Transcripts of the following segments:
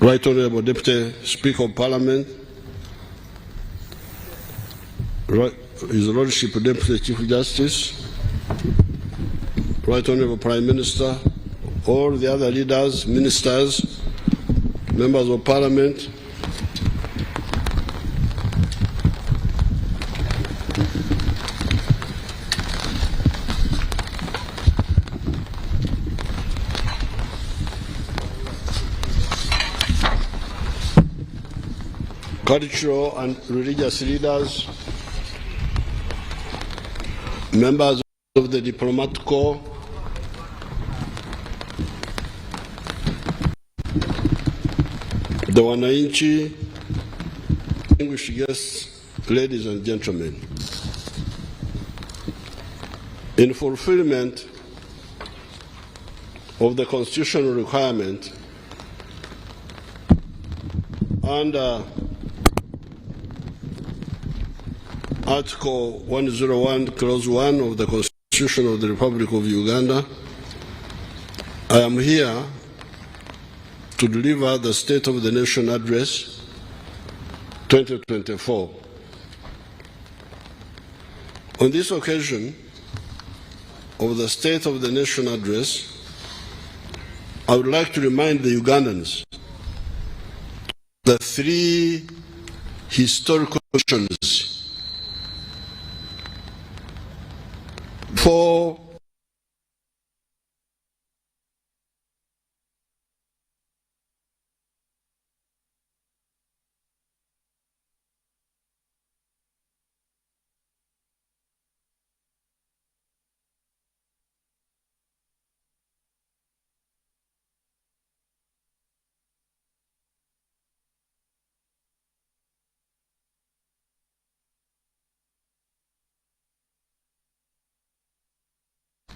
Right Honourable Deputy Speaker of Parliament, His Lordship Deputy Chief Justice, Right Honourable Prime Minister, all the other leaders, ministers, members of Parliament, cultural and religious leaders, members of the diplomatic corps, the wananchi, distinguished guests, ladies and gentlemen. In fulfillment of the constitutional requirement under Article 101, Clause 1 of the Constitution of the Republic of Uganda, I am here to deliver the State of the Nation Address 2024. On this occasion of the State of the Nation Address, I would like to remind the Ugandans the three historical missions for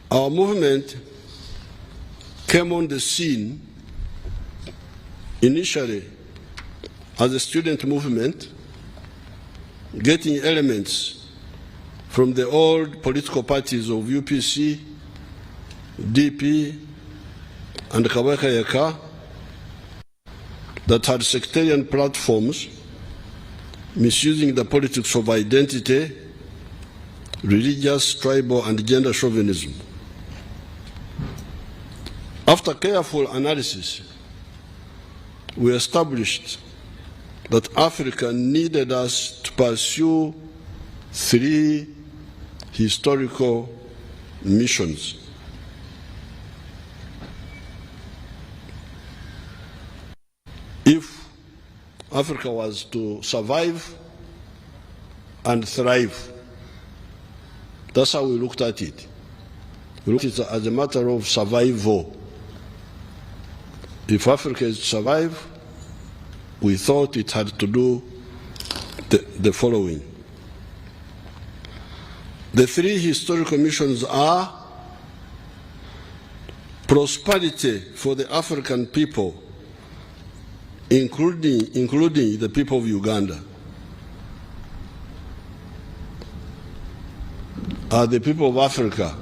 our movement came on the scene initially as a student movement, getting elements from the old political parties of UPC, DP, and Kaweka Yaka that had sectarian platforms, misusing the politics of identity, religious, tribal, and gender chauvinism. After careful analysis, we established that Africa needed us to pursue three historical missions. If Africa was to survive and thrive, that's how we looked at it. We looked at it as a matter of survival. If Africa is to survive, we thought it had to do the following. The three historical missions are prosperity for the African people, including the people of Uganda. Are the people of Africa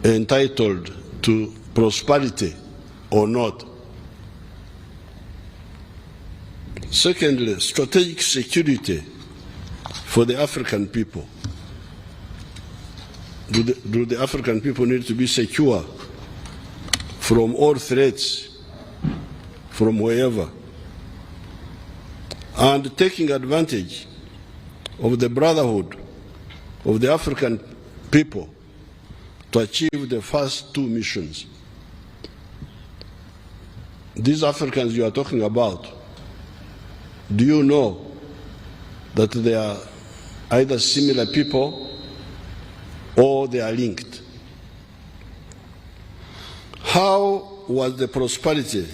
entitled to prosperity or not? Secondly, strategic security for the African people. Do the African people need to be secure from all threats, from wherever? And taking advantage of the brotherhood of the African people to achieve the first two missions. These Africans you are talking about, do you know that they are either similar people or they are linked? How was the prosperity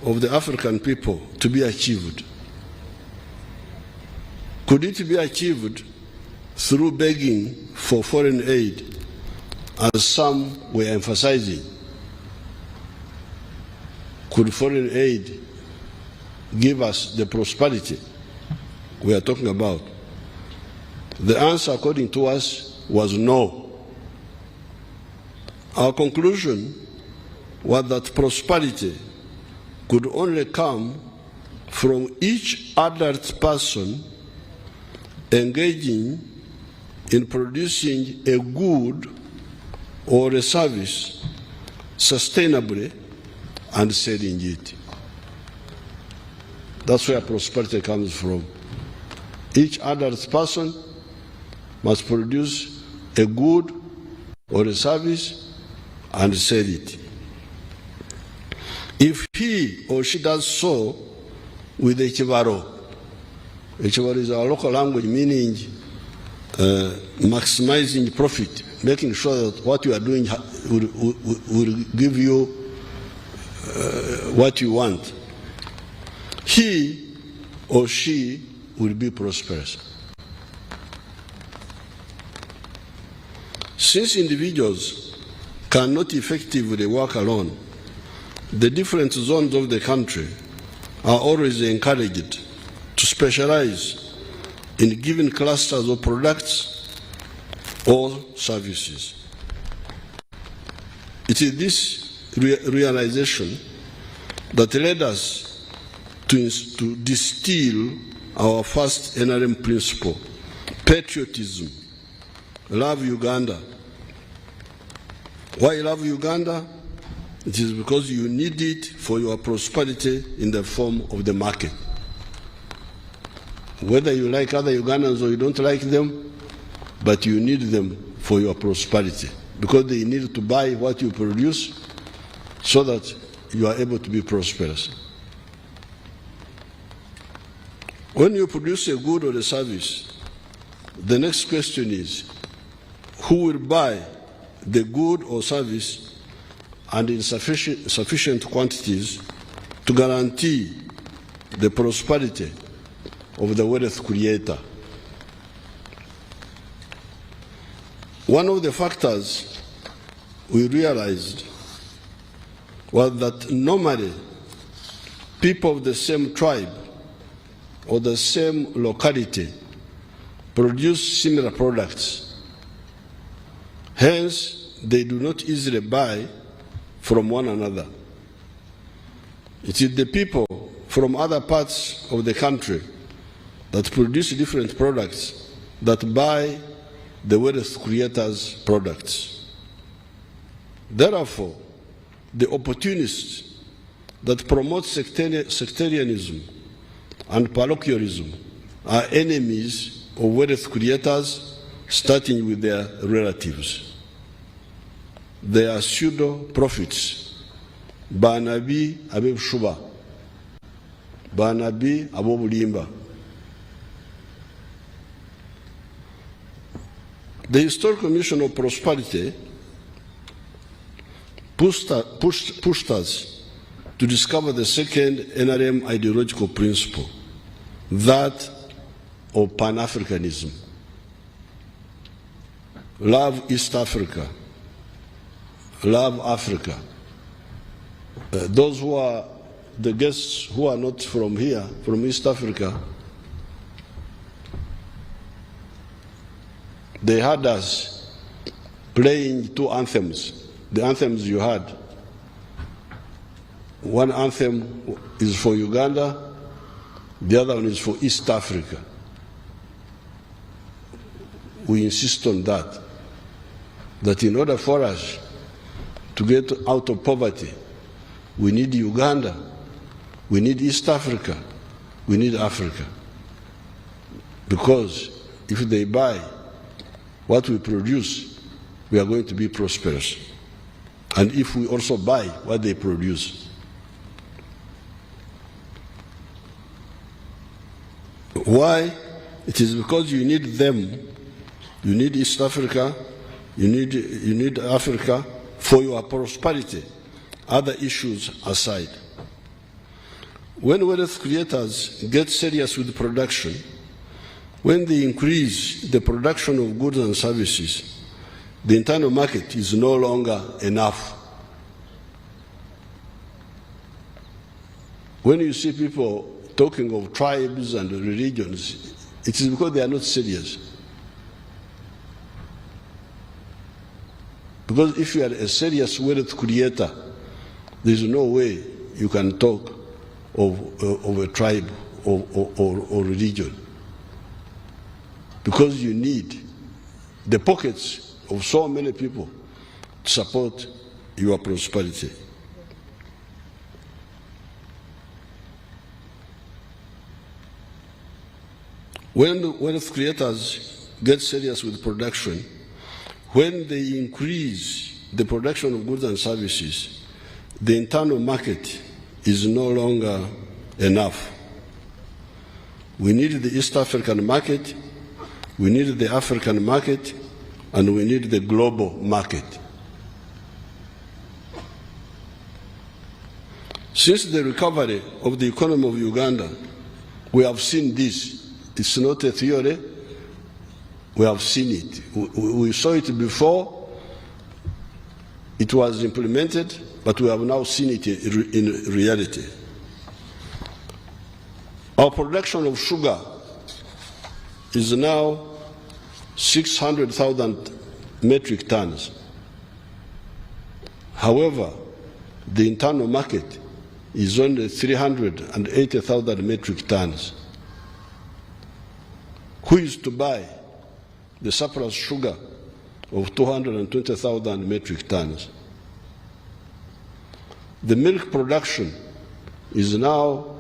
of the African people to be achieved? Could it be achieved through begging for foreign aid, as some were emphasizing? Could foreign aid give us the prosperity we are talking about? The answer, according to us, was no. Our conclusion was that prosperity could only come from each adult person engaging in producing a good or a service sustainably and selling it. That's where prosperity comes from. Each adult person must produce a good or a service and sell it. If he or she does so with a chibaro is our local language meaning maximizing profit, making sure that what you are doing will give you what you want, he or she will be prosperous. Since individuals cannot effectively work alone, the different zones of the country are always encouraged to specialize in given clusters of products or services. It is this realization that led us to distill our first NRM principle, patriotism, love Uganda. Why love Uganda? It is because you need it for your prosperity in the form of the market. Whether you like other Ugandans or you don't like them, but you need them for your prosperity, because they need to buy what you produce so that you are able to be prosperous. When you produce a good or a service, the next question is, who will buy the good or service and in sufficient quantities to guarantee the prosperity of the wealth creator? One of the factors we realized was that normally people of the same tribe or the same locality produce similar products. Hence, they do not easily buy from one another. It is the people from other parts of the country that produce different products that buy the wealth creators' products. Therefore, the opportunists that promote sectarianism and parochialism are enemies of wealth creators, starting with their relatives. They are pseudo-prophets. Banabi abeb shuba. Banabi abobulimba. The Historical Mission of Prosperity pushed us to discover the second NRM ideological principle, that of Pan-Africanism. Love East Africa. Love Africa. Those who are the guests who are not from here, from East Africa, they had us playing two anthems, the anthems you had. One anthem is for Uganda, the other one is for East Africa. We insist on that in order for us to get out of poverty, we need Uganda, we need East Africa, we need Africa. Because if they buy what we produce, we are going to be prosperous. And if we also buy what they produce. Why? It is because you need them. You need East Africa, you need Africa for your prosperity, other issues aside. When wealth creators get serious with production, when they increase the production of goods and services, the internal market is no longer enough. When you see people talking of tribes and religions, it is because they are not serious. Because if you are a serious wealth creator, there is no way you can talk of a tribe or religion. Because you need the pockets of so many people to support your prosperity. When wealth creators get serious with production, when they increase the production of goods and services, the internal market is no longer enough. We need the East African market, we need the African market, and we need the global market. Since the recovery of the economy of Uganda, we have seen this. It's not a theory, we have seen it. We saw it before, it was implemented, but we have now seen it in reality. Our production of sugar is now 600,000 metric tons. However, the internal market is only 380,000 metric tons. Who is to buy the surplus sugar of 220,000 metric tons? The milk production is now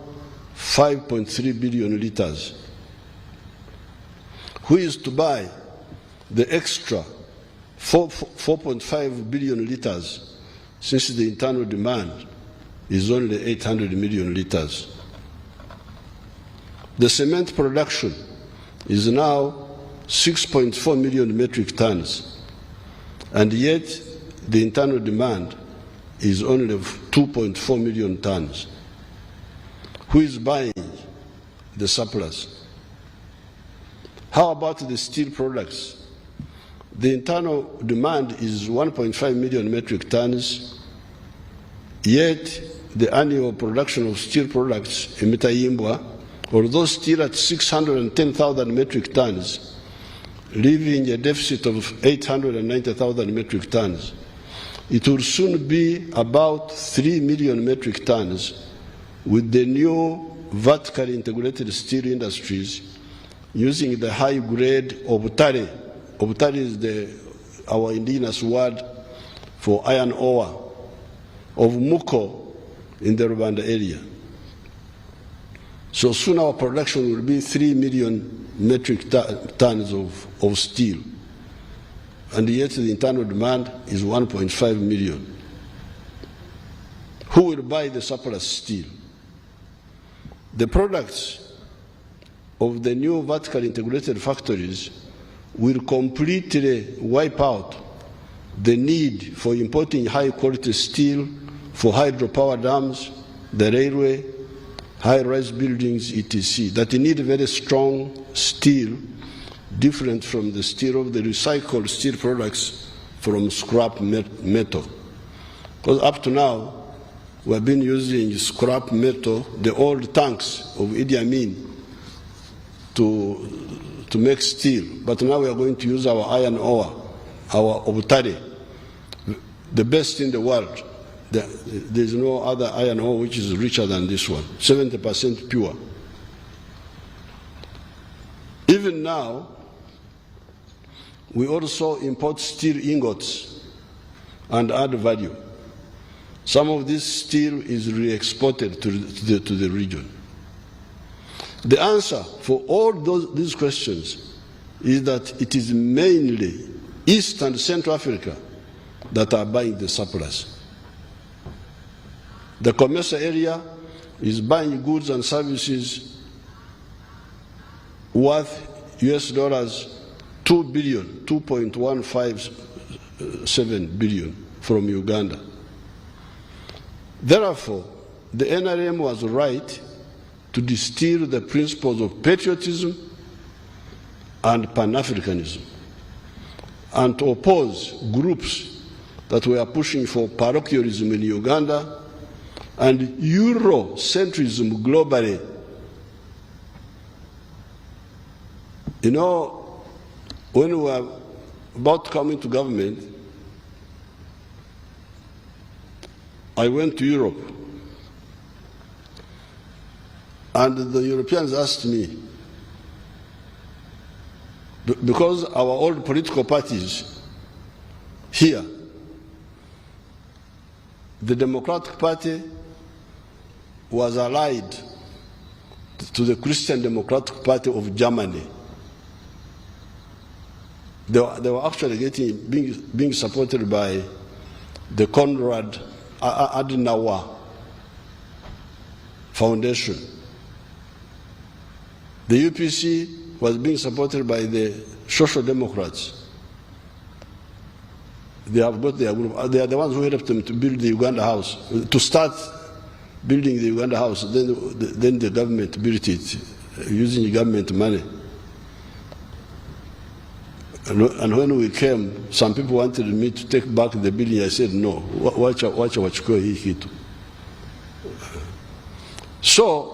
5.3 billion liters. Who is to buy the extra 4.5 billion liters, since the internal demand is only 800 million liters? The cement production is now 6.4 million metric tons, and yet the internal demand is only 2.4 million tons. Who is buying the surplus? How about the steel products? The internal demand is 1.5 million metric tons, yet the annual production of steel products in Mitayimbwa, although still at 610,000 metric tons, leaving a deficit of 890,000 metric tons, it will soon be about 3 million metric tons with the new vertically integrated steel industries using the high grade obutare. Obutare is our indigenous word for iron ore of Muko in the Rwanda area. So soon our production will be 3 million metric tons of steel, and yet the internal demand is 1.5 million. Who will buy the surplus steel? The products of the new vertically integrated factories will completely wipe out the need for importing high-quality steel for hydropower dams, the railway, high-rise buildings, etc., that need very strong steel, different from the steel of the recycled steel products from scrap metal. Because up to now, we have been using scrap metal, the old tanks of Idi Amin, to make steel. But now we are going to use our iron ore, our obutare, the best in the world. There is no other iron ore which is richer than this one, 70% pure. Even now, we also import steel ingots and add value. Some of this steel is re-exported to the region. The answer for all these questions is that it is mainly East and Central Africa that are buying the surplus. The commercial area is buying goods and services worth US dollars 2 billion, 2.157 billion from Uganda. Therefore, the NRM was right to distill the principles of patriotism and Pan-Africanism, and to oppose groups that were pushing for parochialism in Uganda and Eurocentrism globally. You know, when we were about to come into government, I went to Europe. And the Europeans asked me, because our old political parties here, the Democratic Party was allied to the Christian Democratic Party of Germany. They were actually being supported by the Konrad Adenauer Foundation. The UPC was being supported by the Social Democrats. They have got their group. They are the ones who helped them to build the Uganda House, to start building the Uganda House. Then the government built it using government money. And when we came, some people wanted me to take back the building. I said, no, wachukue hii kitu. So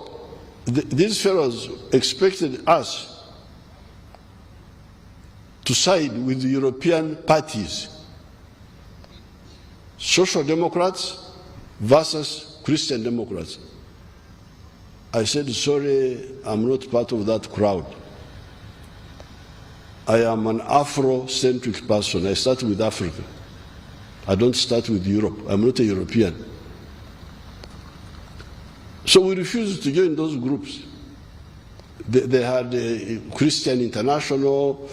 these fellows expected us to side with the European parties, Social Democrats versus Christian Democrats. I said, sorry, I'm not part of that crowd. I am an Afro-centric person. I start with Africa. I don't start with Europe. I'm not a European. So we refused to join those groups. They had a Christian International,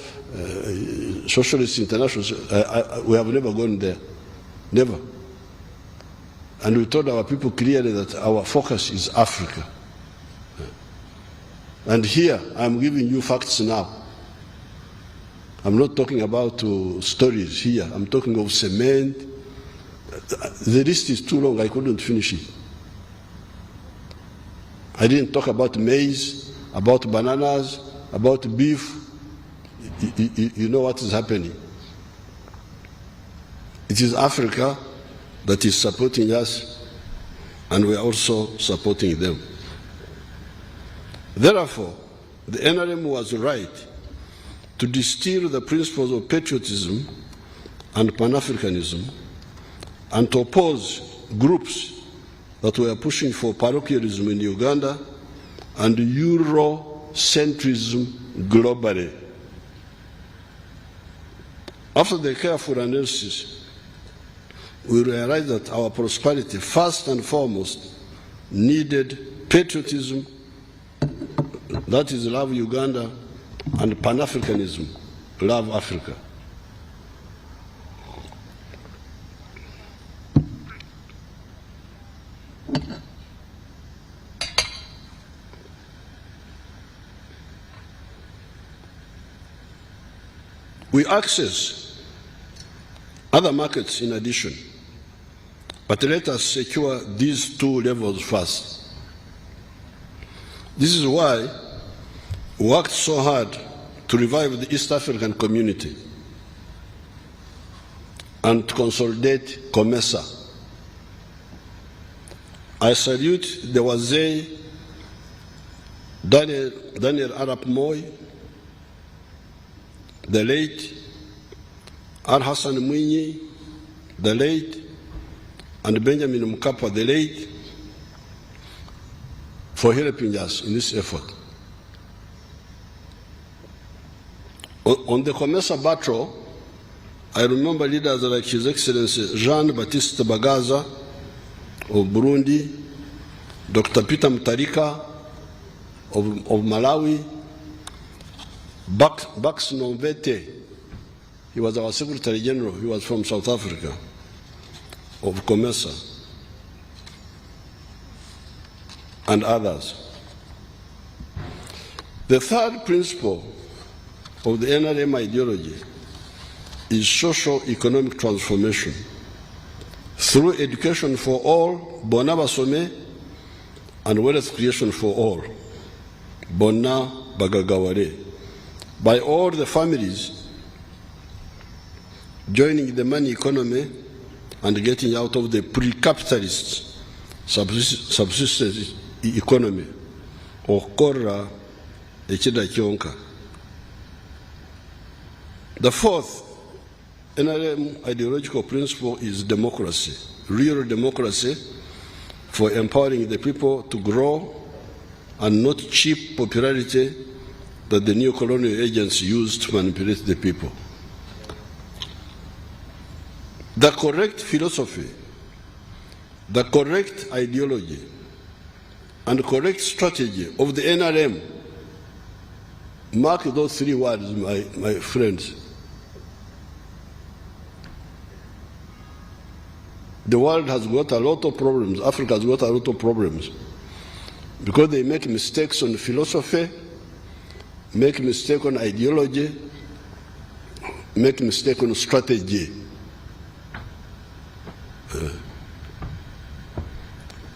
Socialist International. We have never gone there. Never. And we told our people clearly that our focus is Africa. And here, I'm giving you facts now. I'm not talking about stories here. I'm talking of cement. The list is too long. I couldn't finish it. I didn't talk about maize, about bananas, about beef. You know what is happening. It is Africa that is supporting us, and we are also supporting them. Therefore, the NRM was right to distill the principles of patriotism and Pan-Africanism and to oppose groups that were pushing for parochialism in Uganda and Eurocentrism globally. After the careful analysis, we realized that our prosperity, first and foremost, needed patriotism, that is, love Uganda, and Pan-Africanism, love Africa. We access other markets in addition, but let us secure these two levels first. This is why we worked so hard to revive the East African community and to consolidate COMESA. I salute the Wazee, Daniel Arap Moi, the late Al-Hassan Mwinyi, the late, and Benjamin Mkapa, the late, for helping us in this effort. On the COMESA battle, I remember leaders like His Excellency Jean-Baptiste Bagaza of Burundi, Dr. Peter Mutharika of Malawi, Bax Nomvete, he was our Secretary General, he was from South Africa, of COMESA, and others. The third principle of the NRM ideology is socio-economic transformation through education for all, Bona Basome, and wealth creation for all, Bona Bagagaware, by all the families joining the money economy and getting out of the pre-capitalist subsistence economy, or Korra Echida Kionka. The fourth NRM ideological principle is democracy, real democracy for empowering the people to grow and not cheap popularity that the new colonial agents use to manipulate the people. The correct philosophy, the correct ideology, and correct strategy of the NRM, mark those three words, my friends. The world has got a lot of problems, Africa has got a lot of problems, because they make mistakes on philosophy, make mistake on ideology, make mistake on strategy.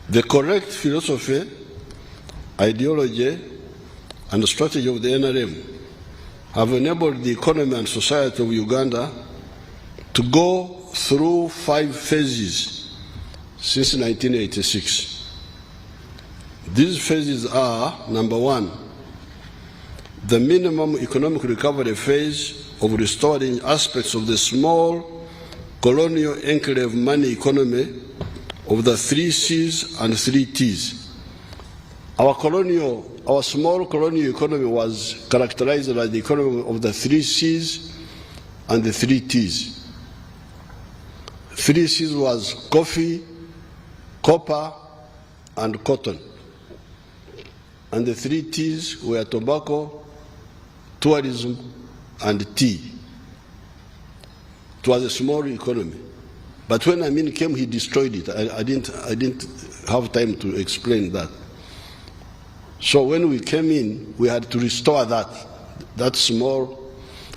The correct philosophy, ideology, and strategy of the NRM have enabled the economy and society of Uganda to go through 5 phases since 1986. These phases are, number 1, the minimum economic recovery phase of restoring aspects of the small colonial enclave money economy of the 3 C's and 3 T's. Our small colonial economy was characterized by the economy of the 3 C's and the 3 T's. 3 C's was coffee, copper, and cotton. And the 3 T's were tobacco, tourism, and tea. It was a small economy. But when Amin came, he destroyed it. I didn't have time to explain that. So when we came in, we had to restore that small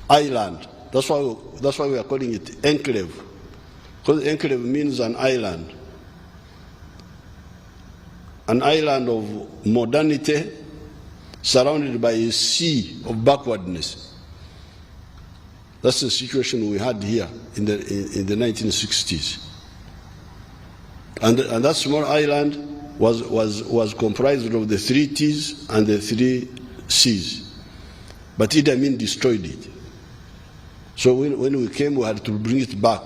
island. That's why we are calling it enclave. Because enclave means an island. An island of modernity surrounded by a sea of backwardness. That's the situation we had here in the 1960s. And that small island was comprised of the 3 T's and the 3 C's. But Idi Amin destroyed it. So when we came, we had to bring it back.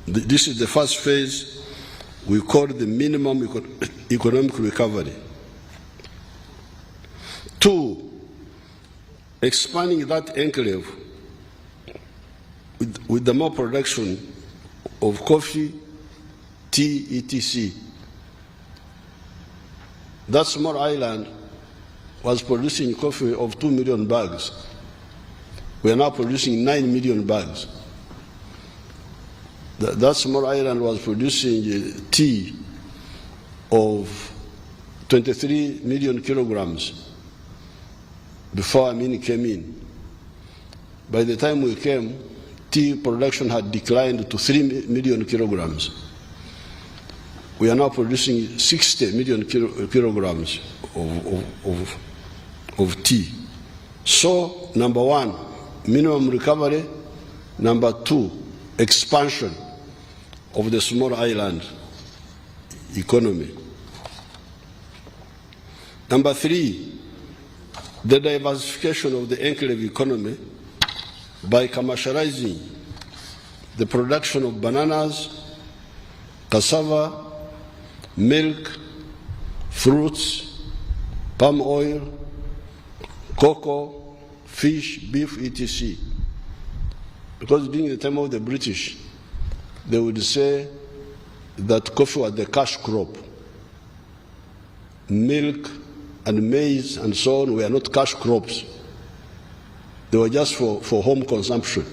This is the first phase we call the minimum economic recovery. 2, expanding that enclave with the more production of coffee, tea, etc. That small island was producing coffee of 2 million bags. We are now producing 9 million bags. That small island was producing tea of 23 million kilograms before Amin came in. By the time we came, tea production had declined to 3 million kilograms. We are now producing 60 million kilograms of tea. So, number 1, minimum recovery. Number 2, expansion of the small island economy. Number 3, the diversification of the enclave economy by commercializing the production of bananas, cassava, milk, fruits, palm oil, cocoa, fish, beef, etc. Because during the time of the British, they would say that coffee was the cash crop. Milk and maize and so on were not cash crops. They were just for home consumption.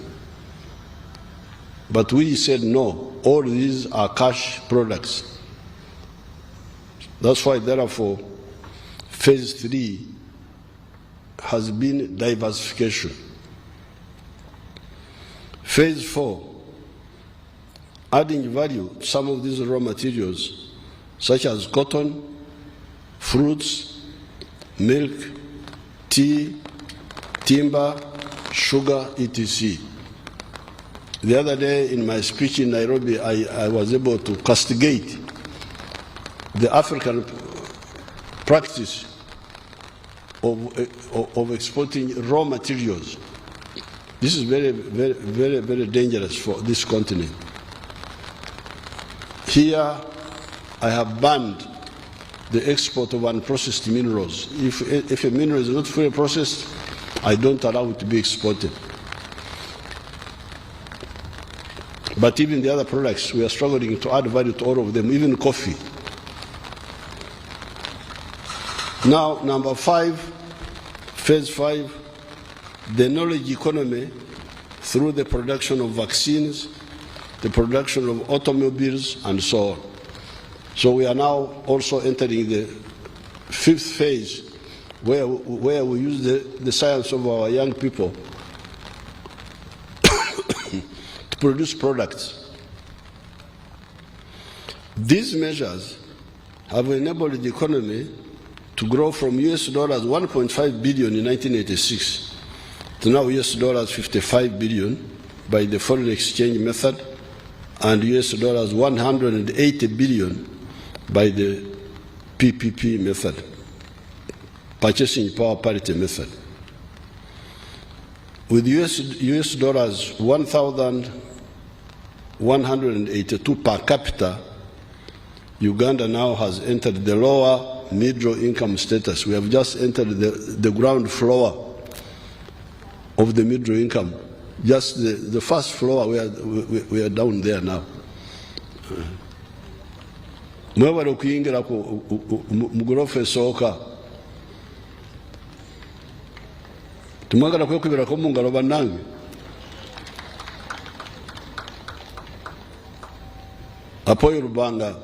But we said no, all these are cash products. That's why, therefore, phase 3 has been diversification. Phase 4, adding value to some of these raw materials, such as cotton, fruits, milk, tea, timber, sugar, etc. The other day in my speech in Nairobi, I was able to castigate the African practice of exporting raw materials. This is very, very, very, very dangerous for this continent. Here, I have banned the export of unprocessed minerals. If a mineral is not fully processed, I don't allow it to be exported. But even the other products, we are struggling to add value to all of them, even coffee. Now, number 5, phase 5, the knowledge economy through the production of vaccines, the production of automobiles, and so on. So we are now also entering the 5th phase, where we use the science of our young people to produce products. These measures have enabled the economy to grow from US dollars 1.5 billion in 1986 to now US dollars 55 billion by the foreign exchange method and US dollars 180 billion by the PPP method, purchasing power parity method. With US dollars 1,182 per capita, Uganda now has entered the lower middle income status. We have just entered the ground floor of the middle income. Just the first floor, we are down there now. Mwebale okuyingira mu gorofa esooka. Tumwagala kwekubirako mu ngalo bannange. Apoyo Rubanga.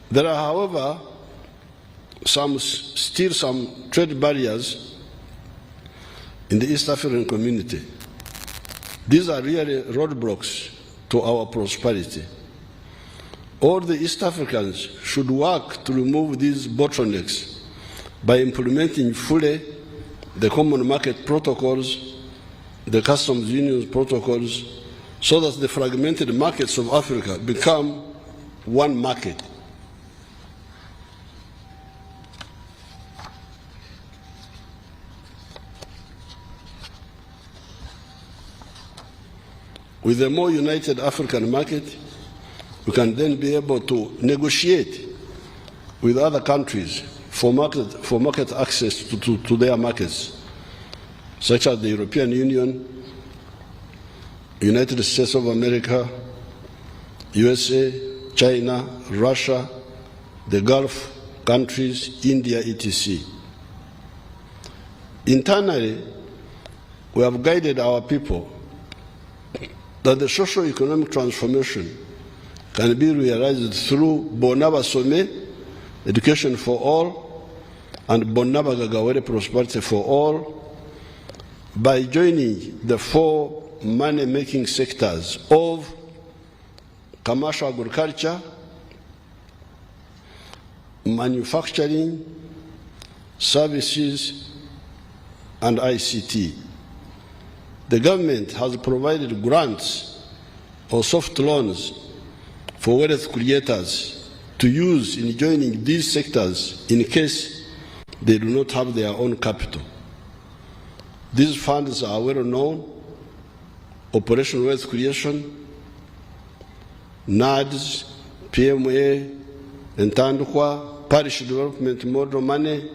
There are, however, still some trade barriers in the East African community. These are really roadblocks to our prosperity. All the East Africans should work to remove these bottlenecks by implementing fully the common market protocols, the customs union protocols, so that the fragmented markets of Africa become one market. With a more united African market, we can then be able to negotiate with other countries for market access to their markets, such as the European Union, United States of America, USA, China, Russia, the Gulf countries, India, etc. Internally, we have guided our people that the socio-economic transformation can be realized through Bonaba Some, education for all, and Bonaba Gagawere, prosperity for all, by joining the 4 money-making sectors of commercial agriculture, manufacturing, services, and ICT. The government has provided grants or soft loans for wealth creators to use in joining these sectors in case they do not have their own capital. These funds are well known: Operation Wealth Creation, NADS, PMA, Entandukwa, Parish Development Model Money,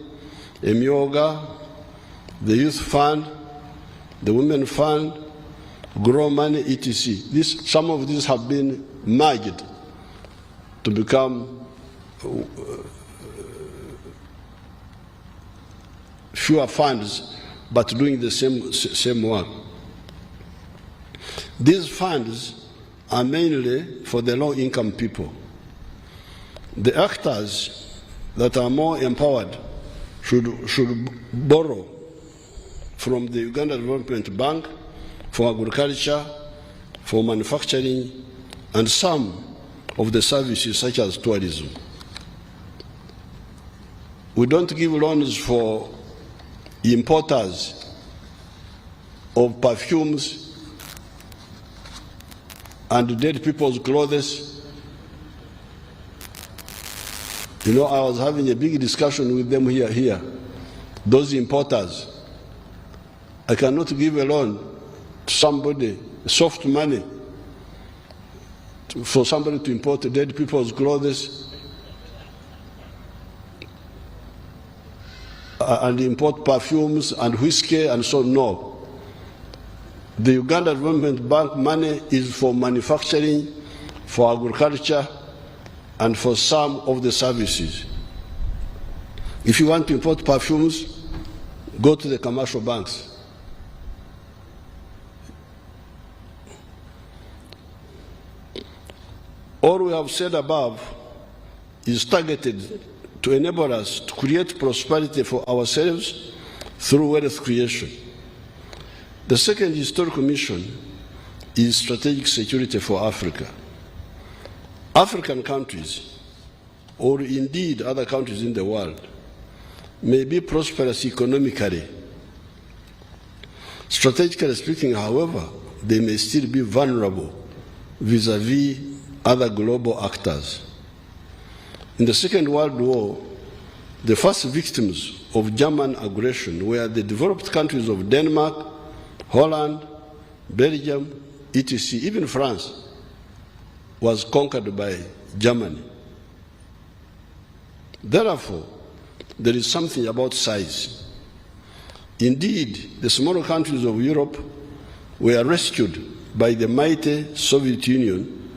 Emyoga, the Youth Fund, the Women Fund, Grow Money, etc. Some of these have been merged to become fewer funds, but doing the same work. These funds are mainly for the low-income people. The actors that are more empowered should borrow from the Uganda Development Bank for agriculture, for manufacturing, and some of the services such as tourism. We don't give loans for importers of perfumes and dead people's clothes. You know, I was having a big discussion with them here. Those importers, I cannot give a loan to somebody, soft money, for somebody to import dead people's clothes and import perfumes and whiskey and so on. No. The Uganda Development Bank money is for manufacturing, for agriculture, and for some of the services. If you want to import perfumes, go to the commercial banks. All we have said above is targeted to enable us to create prosperity for ourselves through wealth creation. The second historical mission is strategic security for Africa. African countries, or indeed other countries in the world, may be prosperous economically. Strategically speaking, however, they may still be vulnerable vis-à-vis other global actors. In the Second World War, the first victims of German aggression were the developed countries of Denmark, Holland, Belgium, etc. Even France was conquered by Germany. Therefore, there is something about size. Indeed, the smaller countries of Europe were rescued by the mighty Soviet Union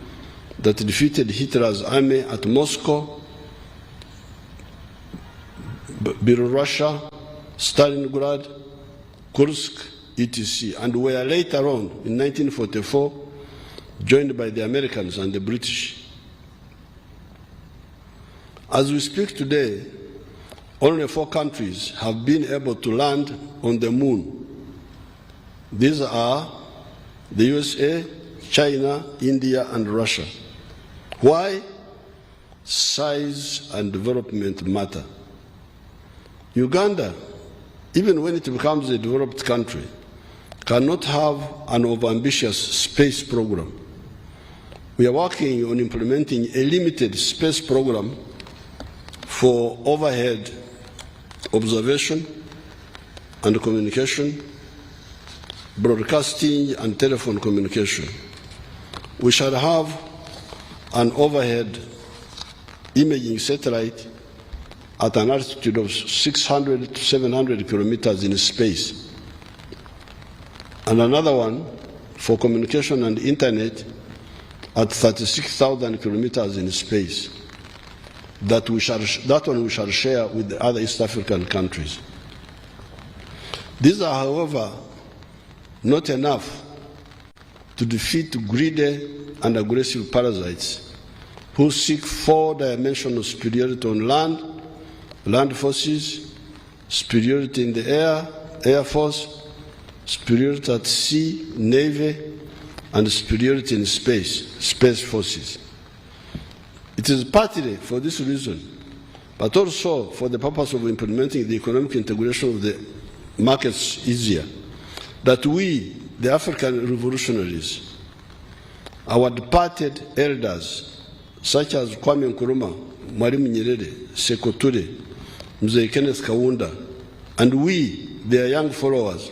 that defeated Hitler's army at Moscow, Belarusia, Stalingrad, Kursk, etc., and were later on, in 1944, joined by the Americans and the British. As we speak today, only 4 countries have been able to land on the moon. These are the USA, China, India, and Russia. Why? Size and development matter. Uganda, even when it becomes a developed country, cannot have an overambitious space program. We are working on implementing a limited space program for overhead observation and communication, broadcasting and telephone communication. We shall have an overhead imaging satellite at an altitude of 600 to 700 kilometers in space, and another one for communication and internet at 36,000 kilometers in space. That one we shall share with the other East African countries. These are, however, not enough to defeat greedy and aggressive parasites who seek 4-dimensional superiority on land forces, superiority in the air, air force, superiority at sea, navy, and superiority in space forces. It is partly for this reason, but also for the purpose of implementing the economic integration of the markets easier, that we, the African revolutionaries, our departed elders, such as Kwame Nkrumah, Mwalimu Nyerere, Sekou Toure, Mzee Kenneth Kaunda, and we, their young followers,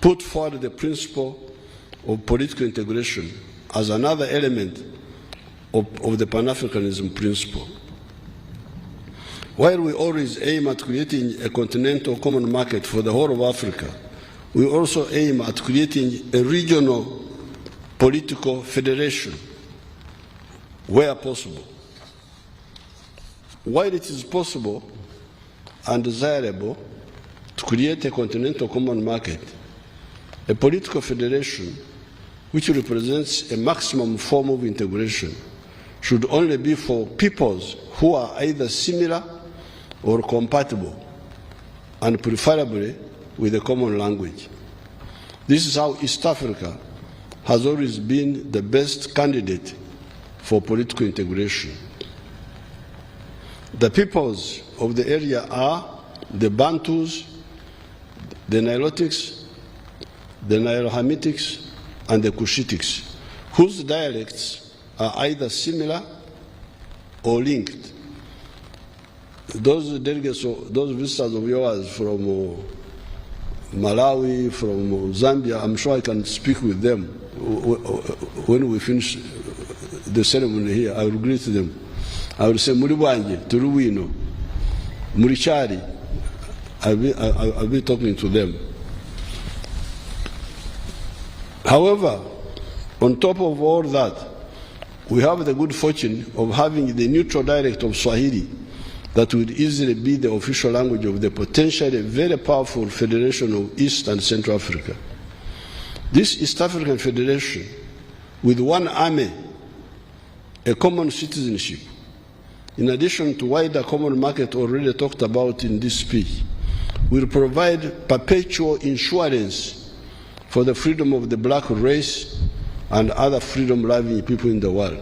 put forward the principle of political integration as another element of the Pan-Africanism principle. While we always aim at creating a continental common market for the whole of Africa, we also aim at creating a regional political federation where possible. While it is possible and desirable to create a continental common market, a political federation which represents a maximum form of integration should only be for peoples who are either similar or compatible, and preferably with a common language. This is how East Africa has always been the best candidate for political integration. The peoples of the area are the Bantus, the Nilotics, the Nilo-Hamitics, and the Cushitics, whose dialects are either similar or linked. Those delegates, those visitors of yours from Malawi, from Zambia, I'm sure I can speak with them when we finish the ceremony here, I will greet them. I will say, Muribwanje, Turuwino, Murichari. I'll be talking to them. However, on top of all that, we have the good fortune of having the neutral dialect of Swahili that would easily be the official language of the potentially very powerful Federation of East and Central Africa. This East African Federation, with one army, a common citizenship, in addition to wider common market already talked about in this speech, will provide perpetual insurance for the freedom of the black race and other freedom-loving people in the world.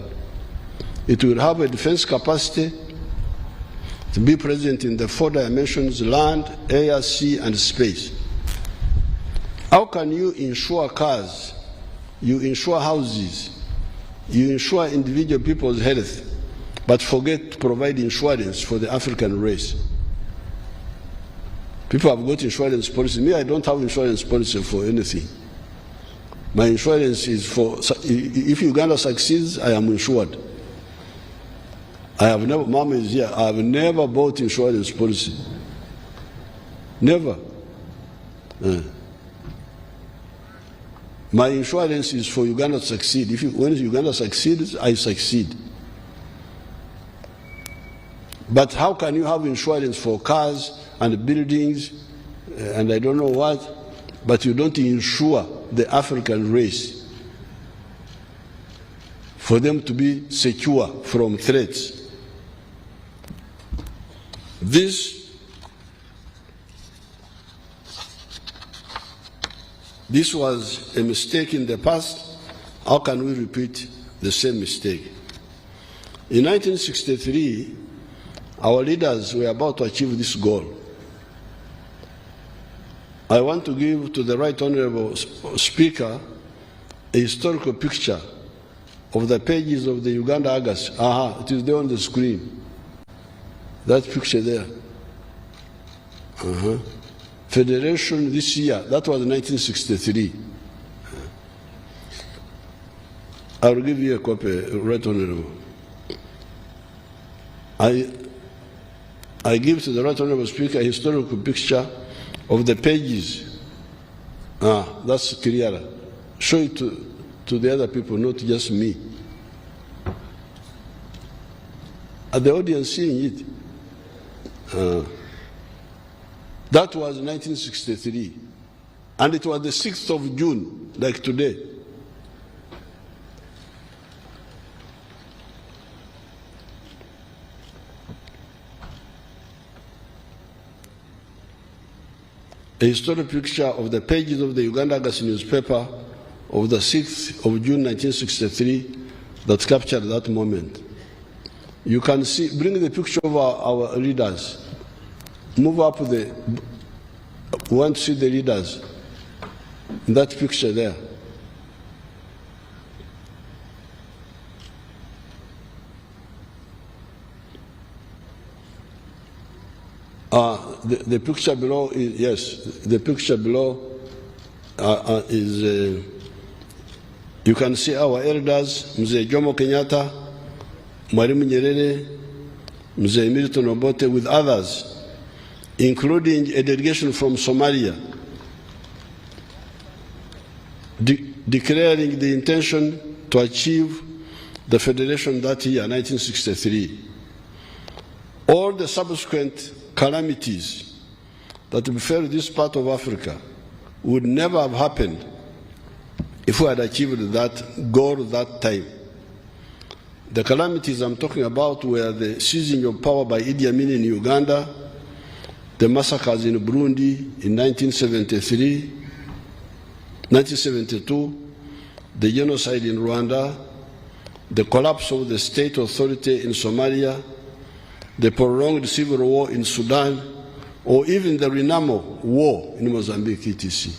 It will have a defense capacity to be present in the 4 dimensions: land, air, sea, and space. How can you insure cars, you insure houses, you insure individual people's health, but forget to provide insurance for the African race? People have got insurance policy. Me, I don't have insurance policy for anything. My insurance is for, if Uganda succeeds, I am insured. I have never, Mama is here, I have never bought insurance policy. Never. My insurance is for Uganda to succeed. When Uganda succeeds, I succeed. But how can you have insurance for cars and buildings and I don't know what, but you don't insure the African race for them to be secure from threats? This was a mistake in the past. How can we repeat the same mistake? In 1963, our leaders were about to achieve this goal. I want to give to the Right Honorable Speaker a historical picture of the pages of the Uganda Argus. It is there on the screen. That picture there. Federation this year, that was 1963. I will give you a copy, Right Honorable. I give to the Right Honorable Speaker a historical picture of the pages. That's clear. Show it to the other people, not just me. Are the audience seeing it? That was 1963. And it was the 6th of June, like today. A historic picture of the pages of the Uganda Argus newspaper of the 6th of June 1963 that captured that moment. You can see, bring the picture of our readers. Move up we want to see the readers in that picture there. The picture below is, yes, the picture below is, you can see our elders, Mzee Jomo Kenyatta, Mwalimu Nyerere, Mzee Milton Obote, with others, including a delegation from Somalia, declaring the intention to achieve the federation that year, 1963. All the subsequent calamities that befell this part of Africa would never have happened if we had achieved that goal that time. The calamities I'm talking about were the seizing of power by Idi Amin in Uganda, the massacres in Burundi in 1973, 1972, the genocide in Rwanda, the collapse of the state authority in Somalia, the prolonged civil war in Sudan, or even the Renamo war in Mozambique, etc.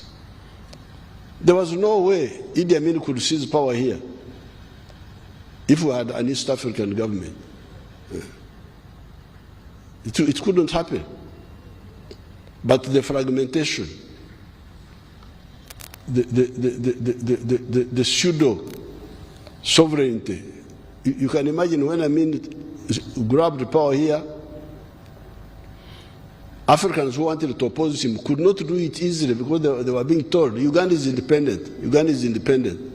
There was no way Idi Amin could seize power here if we had an East African government. It couldn't happen. But the fragmentation, the pseudo sovereignty You can imagine when Amin grabbed power here, Africans who wanted to oppose him could not do it easily because they were being told, Uganda is independent, Uganda is independent.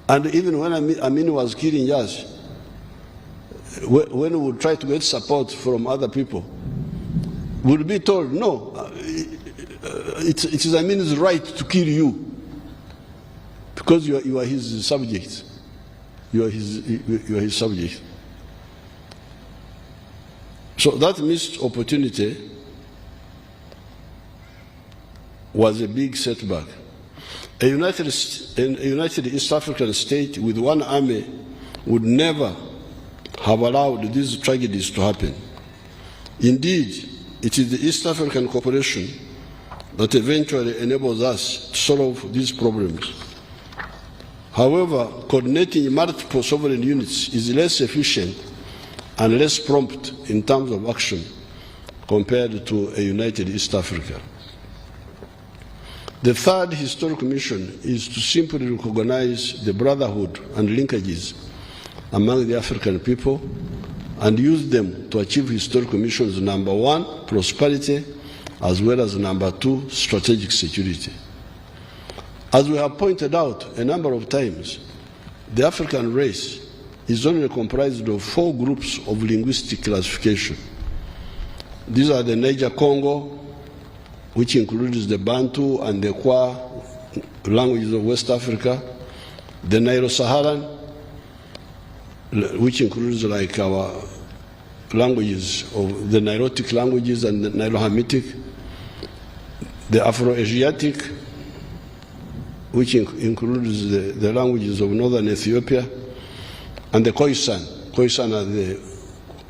And even when Amin was killing us, when we would try to get support from other people, we would be told, no, it is Amin's right to kill you because you are his subject. You are his subject. So that missed opportunity was a big setback. A united East African state with one army would never have allowed these tragedies to happen. Indeed, it is the East African cooperation that eventually enables us to solve these problems. However, coordinating multiple sovereign units is less efficient and less prompt in terms of action compared to a united East Africa. The third historical mission is to simply recognize the brotherhood and linkages among the African people and use them to achieve historical missions number 1, prosperity, as well as number 2, strategic security. As we have pointed out a number of times, the African race is only comprised of 4 groups of linguistic classification. These are the Niger-Congo, which includes the Bantu and the Kwa languages of West Africa, the Nilo-Saharan, which includes like our languages of the Nilotic languages and the Nilo-Hamitic, the Afro-Asiatic, which includes the languages of northern Ethiopia, and the Khoisan. Khoisan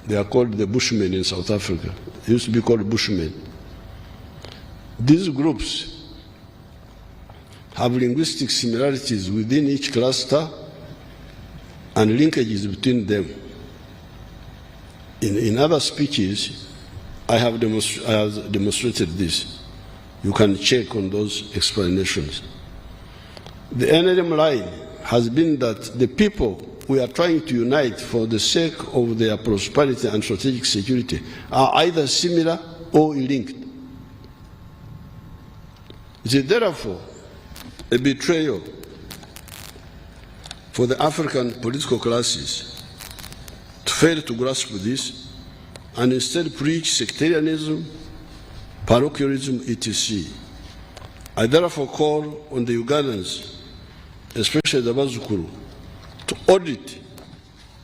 they are called the Bushmen in South Africa. They used to be called Bushmen. These groups have linguistic similarities within each cluster and linkages between them. In other speeches, I have demonstrated this. You can check on those explanations. The NLM line has been that the people we are trying to unite for the sake of their prosperity and strategic security are either similar or linked. It is therefore a betrayal for the African political classes to fail to grasp this and instead preach sectarianism, parochialism, etc. I therefore call on the Ugandans, especially the Bazukuru, to audit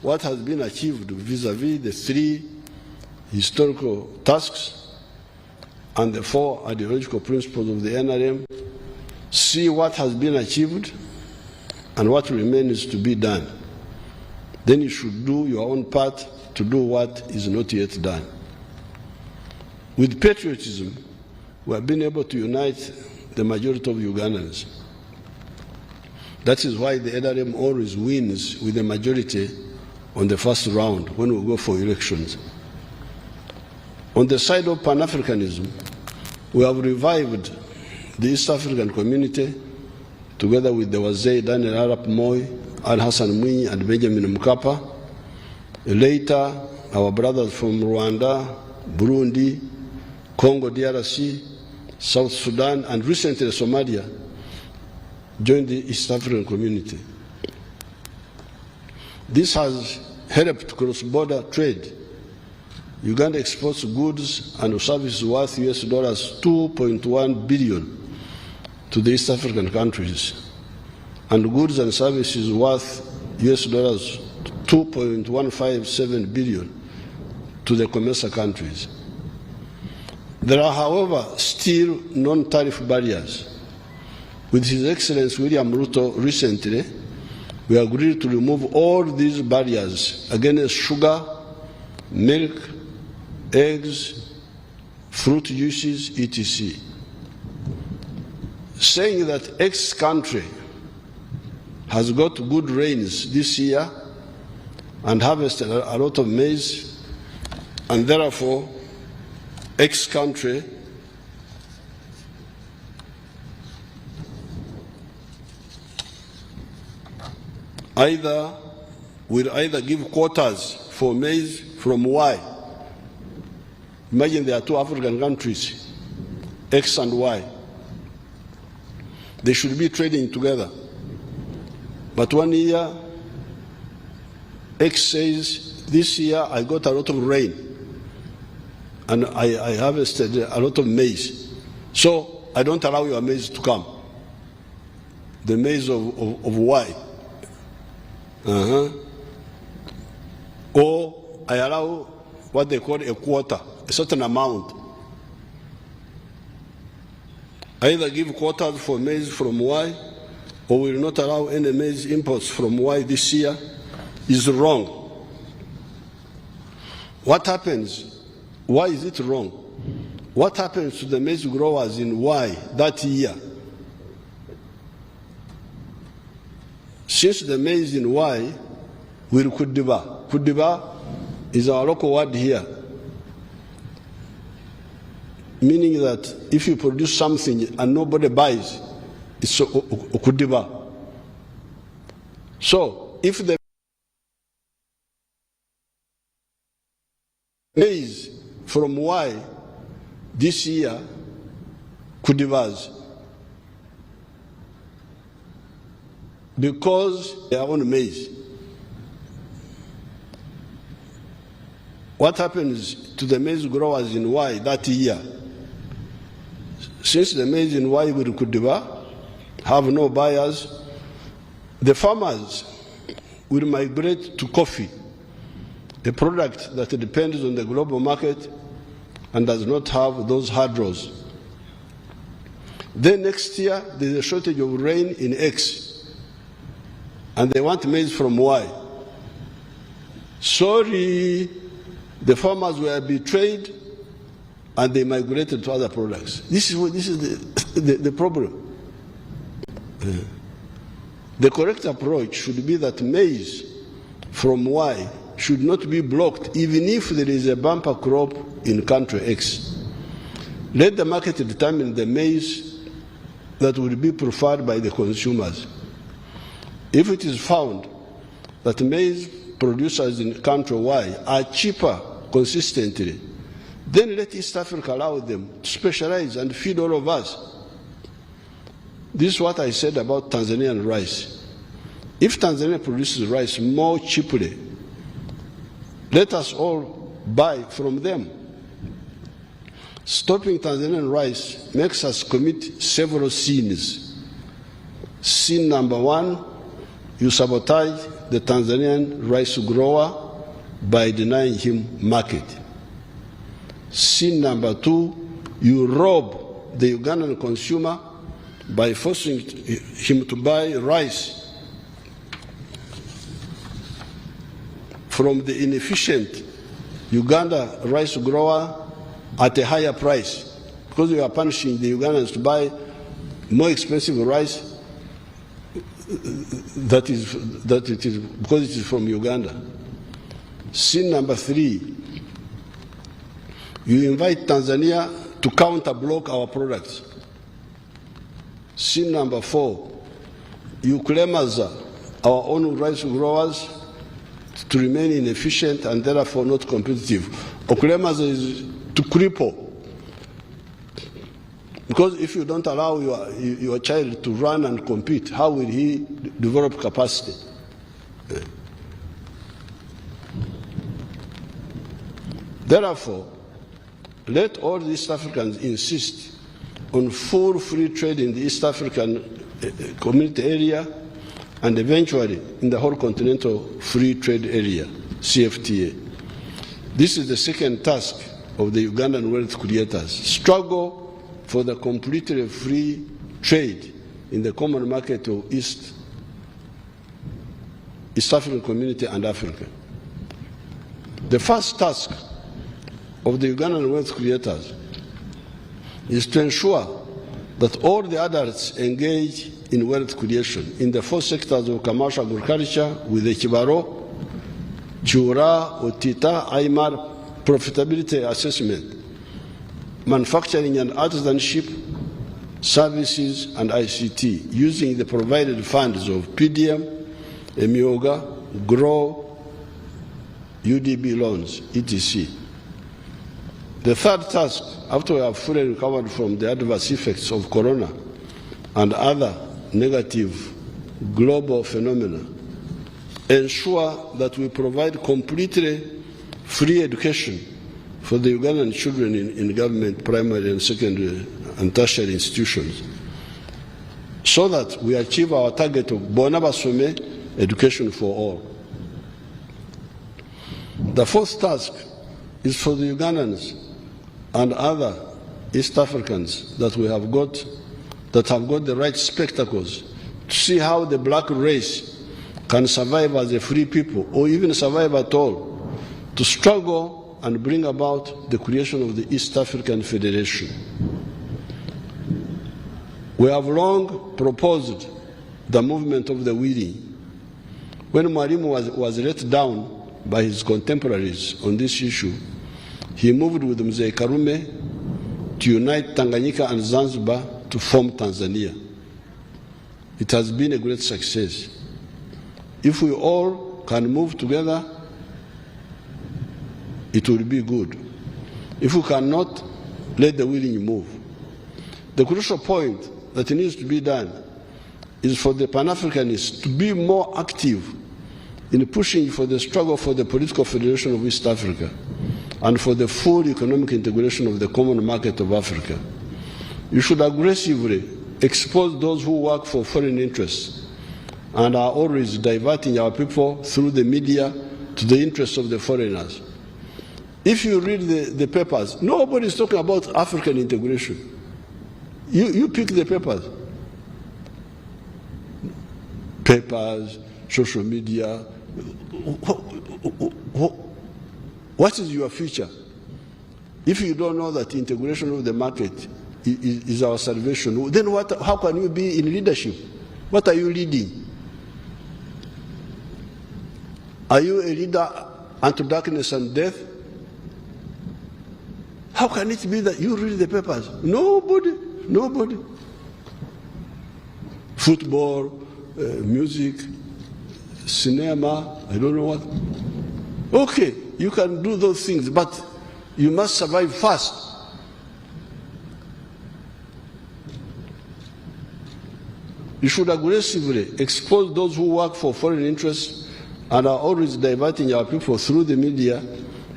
what has been achieved vis-à-vis the 3 historical tasks and the 4 ideological principles of the NRM, see what has been achieved and what remains to be done. Then you should do your own part to do what is not yet done. With patriotism, we have been able to unite the majority of Ugandans. That is why the NRM always wins with a majority on the first round when we go for elections. On the side of Pan-Africanism, we have revived the East African community together with the Wazee Daniel Arap Moi, Al Hassan Mwinyi, and Benjamin Mkapa. Later, our brothers from Rwanda, Burundi, Congo DRC, South Sudan, and recently Somalia joined the East African community. This has helped cross-border trade. Uganda exports goods and services worth US dollars 2.1 billion to the East African countries, and goods and services worth US dollars 2.157 billion to the COMESA countries. There are, however, still non-tariff barriers. With His Excellency William Ruto recently, we agreed to remove all these barriers against sugar, milk, eggs, fruit juices, etc. Saying that X country has got good rains this year and harvested a lot of maize, and therefore X country will either give quotas for maize from Y. Imagine there are two African countries, X and Y. They should be trading together. But 1 year, X says, this year I got a lot of rain and I harvested a lot of maize. So I don't allow your maize to come. The maize of Y. Or I allow what they call a quota, a certain amount. Either give quotas for maize from Y, or will not allow any maize imports from Y this year, is wrong. What happens? Why is it wrong? What happens to the maize growers in Y that year? Since the maize in Y will kudiba. Kudiba is our local word here, meaning that if you produce something and nobody buys, it's kudiba. So if the maize from Y this year kudibas, because they are on maize. What happens to the maize growers in Y that year? Since the maize in Y will kudiba, have no buyers, the farmers will migrate to coffee, a product that depends on the global market and does not have those hurdles. Then next year, there's a shortage of rain in X, and they want maize from Y. Sorry, the farmers were betrayed and they migrated to other products. This is the problem. The correct approach should be that maize from Y should not be blocked even if there is a bumper crop in country X. Let the market determine the maize that will be preferred by the consumers. If it is found that maize producers in country Y are cheaper consistently, then let East Africa allow them to specialize and feed all of us. This is what I said about Tanzanian rice. If Tanzania produces rice more cheaply, let us all buy from them. Stopping Tanzanian rice makes us commit several sins. Sin number one, you sabotage the Tanzanian rice grower by denying him market. Sin number two, you rob the Ugandan consumer by forcing him to buy rice from the inefficient Uganda rice grower at a higher price, because you are punishing the Ugandans to buy more expensive rice that it is because it is from Uganda. Sin number three, you invite Tanzania to counter-block our products. Sin number four, you claim as our own rice growers to remain inefficient and therefore not competitive. Okulemaza is to cripple. Because if you don't allow your child to run and compete, how will he develop capacity? Therefore, let all the East Africans insist on full free trade in the East African community area and eventually in the whole continental free trade area, CFTA. This is the second task of the Ugandan wealth creators. Struggle for the completely free trade in the common market of East African community and Africa. The first task of the Ugandan wealth creators is to ensure that all the adults engage in wealth creation in the four sectors of commercial agriculture with the Kibaro, Chura, Otita, Aymar profitability assessment, manufacturing and artisanship, services and ICT using the provided funds of PDM, emyoga, grow, UDB loans, etc. The third task, after we have fully recovered from the adverse effects of corona and other negative global phenomena, ensure that we provide completely free education for the Ugandan children in government primary and secondary and tertiary institutions, so that we achieve our target of Bona Basome, education for all. The fourth task is for the Ugandans and other East Africans that have got the right spectacles to see how the black race can survive as a free people, or even survive at all, to struggle and bring about the creation of the East African Federation. We have long proposed the movement of the Wiri. When Mwalimu was let down by his contemporaries on this issue, he moved with Mzee Karume to unite Tanganyika and Zanzibar to form Tanzania. It has been a great success. If we all can move together, it will be good. If we cannot, let the willing move. The crucial point that needs to be done is for the Pan-Africanists to be more active in pushing for the struggle for the political federation of East Africa and for the full economic integration of the common market of Africa. You should aggressively expose those who work for foreign interests and are always diverting our people through the media to the interests of the foreigners. If you read the papers, nobody is talking about African integration. You pick the papers, social media. What is your future? If you don't know that integration of the market is our salvation, then how can you be in leadership? What are you leading? Are you a leader unto darkness and death? How can it be that you read the papers? Nobody. Football, music, cinema, I don't know what. Okay, you can do those things, but you must survive fast. You should aggressively expose those who work for foreign interests and are always diverting our people through the media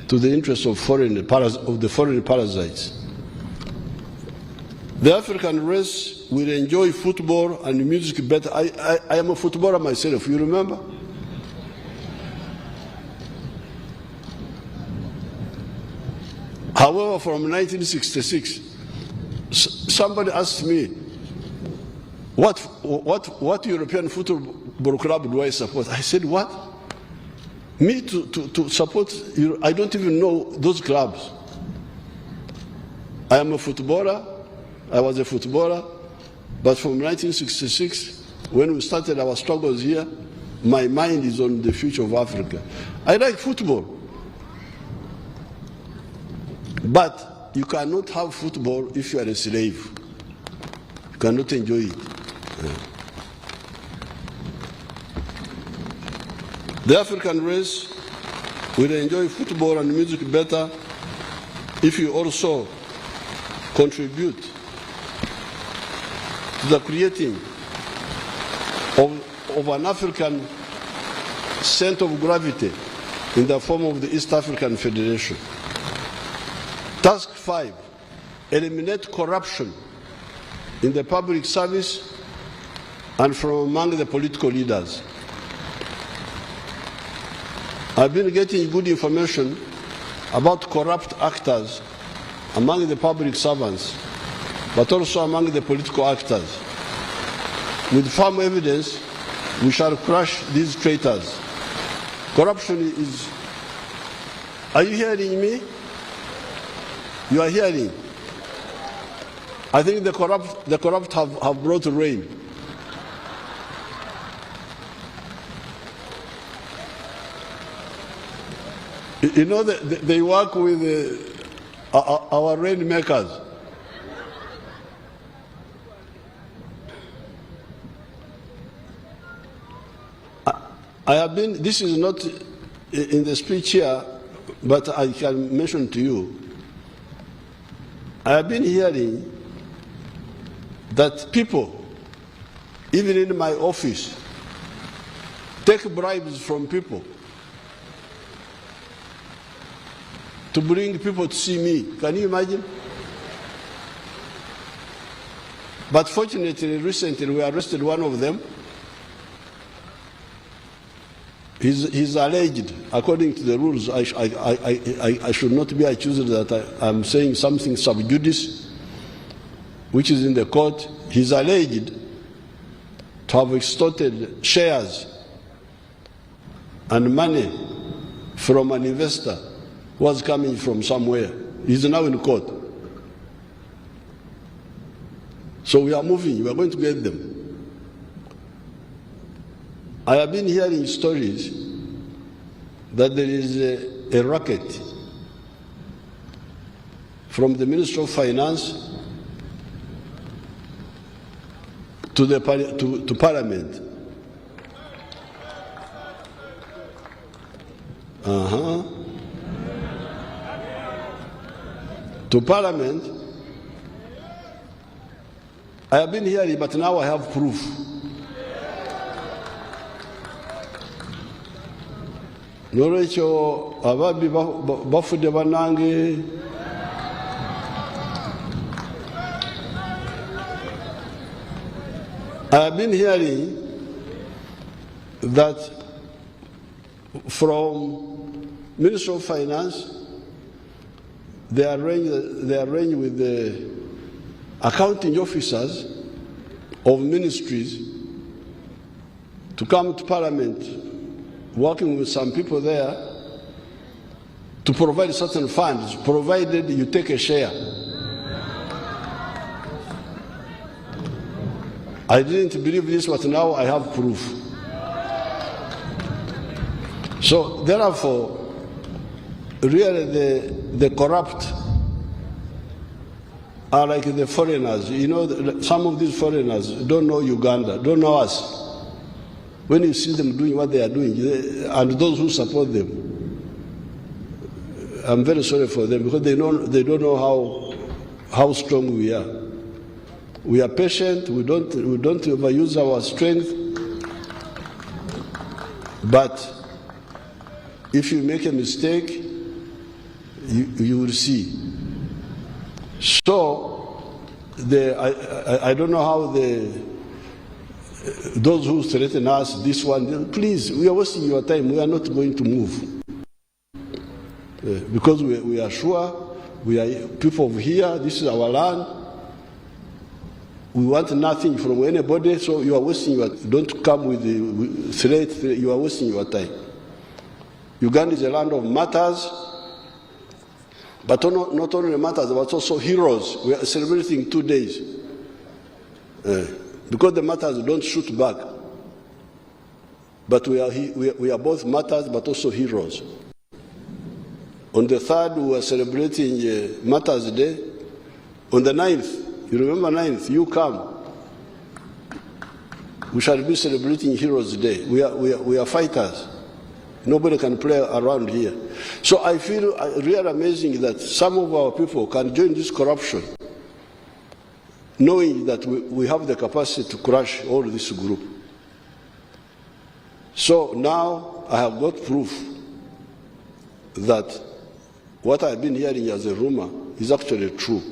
to the interests of the foreign parasites. The African race will enjoy football and music better. I am a footballer myself, you remember? However, from 1966, somebody asked me, what European football club do I support? I said, what? Me to support, I don't even know those clubs. I am a footballer, I was a footballer, but from 1966, when we started our struggles here, my mind is on the future of Africa. I like football, but you cannot have football if you are a slave. You cannot enjoy it. The African race will enjoy football and music better if you also contribute to the creating of an African center of gravity in the form of the East African Federation. Task 5, eliminate corruption in the public service and from among the political leaders. I've been getting good information about corrupt actors among the public servants, but also among the political actors. With firm evidence, we shall crush these traitors. Corruption is... Are you hearing me? You are hearing. I think the corrupt have brought rain. You know, they work with our rainmakers. I have been, this is not in the speech here, but I can mention to you, I have been hearing that people, even in my office, take bribes from people to bring people to see me. Can you imagine? But fortunately, recently we arrested one of them. He's alleged, according to the rules, I should not be accused that I'm saying something sub judice, which is in the court. He's alleged to have extorted shares and money from an investor who was coming from somewhere. He's now in court. So we are moving, we are going to get them. I have been hearing stories that there is a racket from the Minister of Finance to Parliament. To Parliament. I have been hearing, but now I have proof. Norecho ababi bafude banange I have been hearing that from Minister of Finance they arrange with the accounting officers of ministries to come to Parliament, working with some people there to provide certain funds, provided you take a share. I didn't believe this, but now I have proof. So therefore, really the corrupt are like the foreigners. You know, some of these foreigners don't know Uganda, don't know us. When you see them doing what they are doing, and those who support them, I'm very sorry for them, because they don't know how strong we are. We are patient. We don't overuse our strength. But if you make a mistake, you will see. So I don't know how those who threaten us, this one, please, we are wasting your time. We are not going to move. Because we are sure, we are people of here, this is our land. We want nothing from anybody, so you are wasting your time. Don't come with threats, you are wasting your time. Uganda is a land of martyrs, but not only martyrs, but also heroes. We are celebrating 2 days. Because the martyrs don't shoot back. But we are both martyrs, but also heroes. On the 3rd, we are celebrating Martyrs' Day. On the 9th, you remember 9th, you come. We shall be celebrating Heroes' Day. We are fighters. Nobody can play around here. So I feel really amazing that some of our people can join this corruption, knowing that we have the capacity to crush all this group. So now I have got proof that what I've been hearing as a rumor is actually true.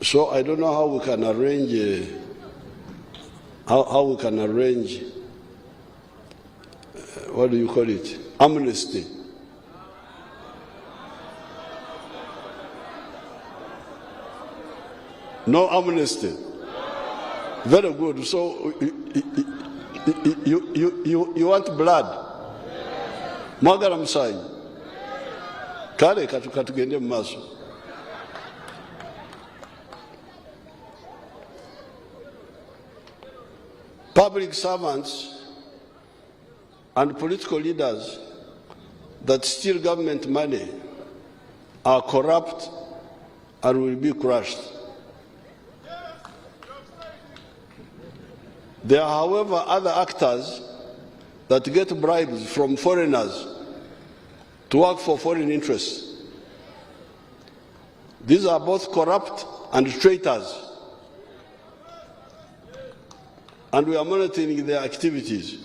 So I don't know how we can arrange, what do you call it, amnesty. No amnesty. Very good. So you want blood? Mwagala musanyi. Kale katugende mu maaso. Public servants and political leaders that steal government money are corrupt and will be crushed. There are, however, other actors that get bribes from foreigners to work for foreign interests. These are both corrupt and traitors, and we are monitoring their activities.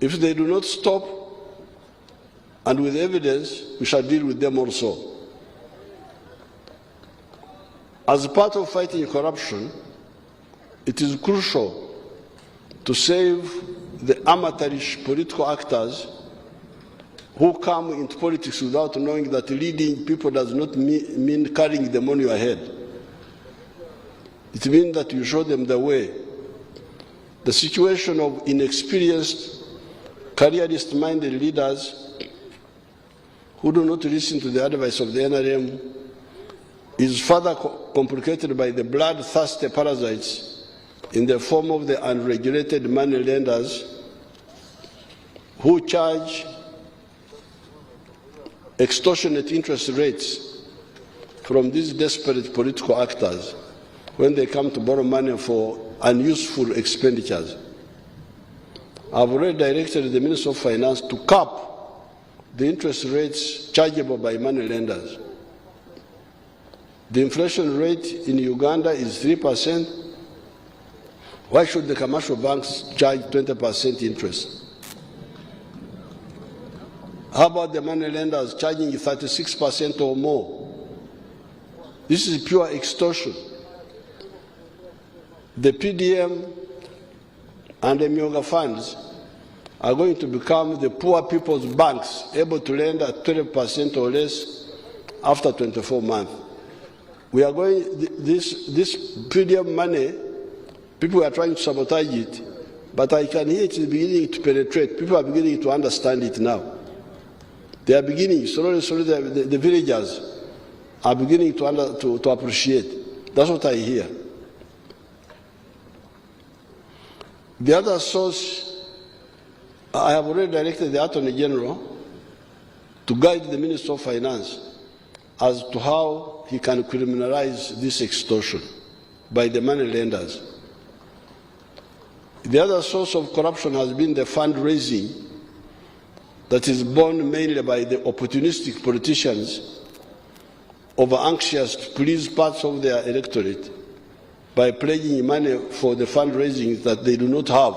If they do not stop, and with evidence, we shall deal with them also. As part of fighting corruption, it is crucial to save the amateurish political actors who come into politics without knowing that leading people does not mean carrying them on your head. It means that you show them the way. The situation of inexperienced, careerist-minded leaders who do not listen to the advice of the NRM is further complicated by the bloodthirsty parasites in the form of the unregulated money lenders who charge extortionate interest rates from these desperate political actors when they come to borrow money for unuseful expenditures. I've already directed the Minister of Finance to cap the interest rates chargeable by money lenders. The inflation rate in Uganda is 3%. Why should the commercial banks charge 20% interest? How about the money lenders charging 36% or more? This is pure extortion. The PDM and the Myoga funds are going to become the poor people's banks, able to lend at 12% or less after 24 months. We are going, this PDM money, people are trying to sabotage it, but I can hear it is beginning to penetrate. People are beginning to understand it now. They are beginning, slowly, the villagers are beginning to appreciate. That's what I hear. The other source, I have already directed the Attorney General to guide the Minister of Finance as to how he can criminalize this extortion by the money lenders. The other source of corruption has been the fundraising that is borne mainly by the opportunistic politicians over-anxious to please parts of their electorate by pledging money for the fundraising that they do not have.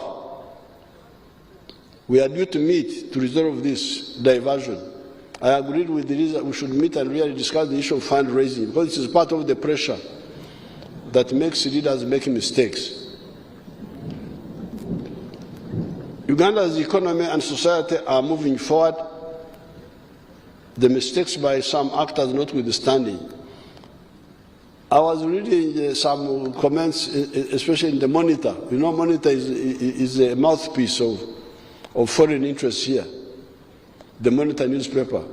We are due to meet to resolve this diversion. I agreed with the reason we should meet and really discuss the issue of fundraising, because this is part of the pressure that makes leaders make mistakes. Uganda's economy and society are moving forward, the mistakes by some actors notwithstanding. I was reading some comments, especially in the Monitor. You know, Monitor is a mouthpiece of foreign interests here. The Monitor newspaper.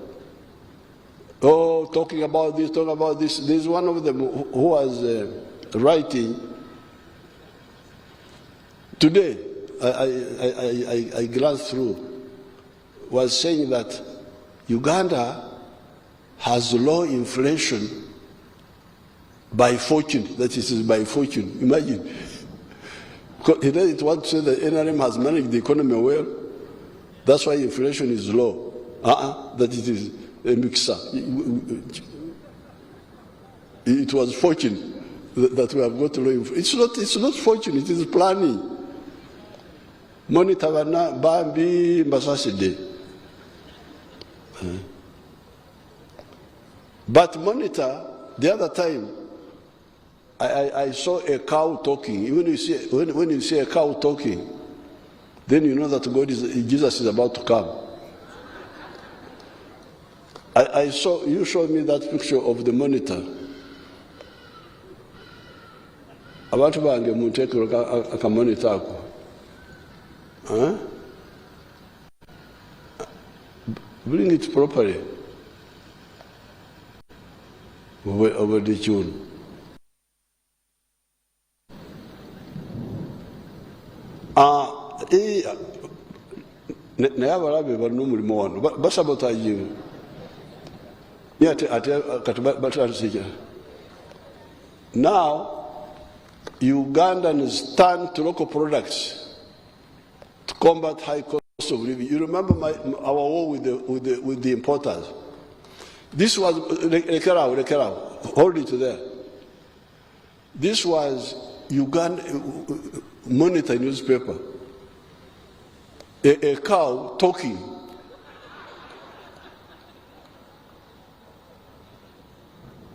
Oh, talking about this, talking about this. There's one of them who was writing today. I glanced through, was saying that Uganda has low inflation by fortune. That is by fortune. Imagine. He doesn't want to say that NRM has managed the economy well. That's why inflation is low. That it is a mixer. It was fortune that we have got low inflation. It's not fortune, it is planning. Monitor Bambi Mbasaside. But Monitor, the other time, I saw a cow talking. When you see a cow talking, then you know that Jesus is about to come. You showed me that picture of the Monitor. Abantu bange muntekero akamonitor ako. Bring it properly over the tune. Naye abalabe balina omulimu wano basabotaginga ate kati batasika. Now Ugandans turn to local products to combat high cost of living. You remember our war with the importers. This was, hold it there. This was Uganda Monitor newspaper. A cow talking.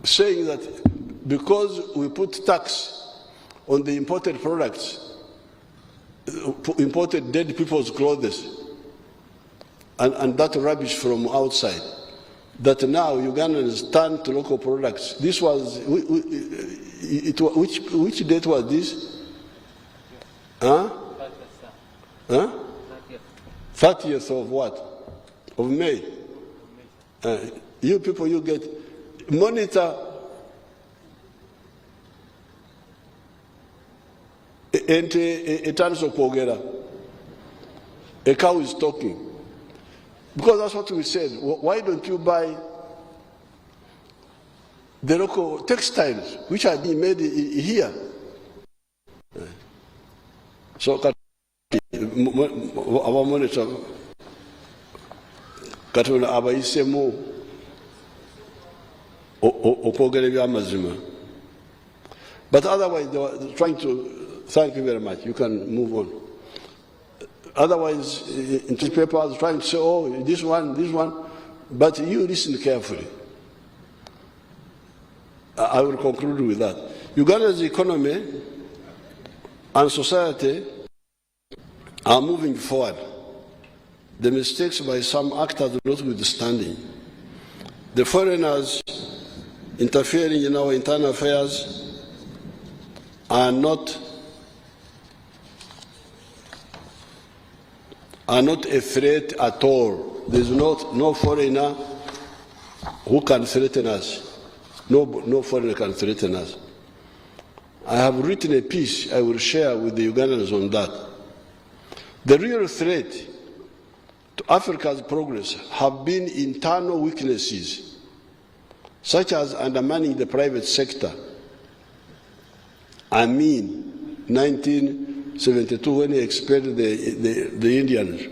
Saying that because we put tax on the imported products, imported dead people's clothes, and that rubbish from outside, that now Ugandans turn to local products. This was, which date was this? Huh? 30th of what? Of May. You people, you get, Monitor a chance of kwogera. A cow is talking. Because that's what we said. Why don't you buy the local textiles which are being made here? So, our monitor, Katuna Abaisemu, okwogera ebyamazima. But otherwise, they were trying to, thank you very much, you can move on. Otherwise, in the paper, I was trying to say, oh, this one, but you listen carefully. I will conclude with that. Uganda's economy and society are moving forward. The mistakes by some actors notwithstanding. The foreigners interfering in our internal affairs are not a threat at all. There is no foreigner who can threaten us. No foreigner can threaten us. I have written a piece I will share with the Ugandans on that. The real threat to Africa's progress have been internal weaknesses, such as undermining the private sector. I mean, 1972 when he expelled the Indians,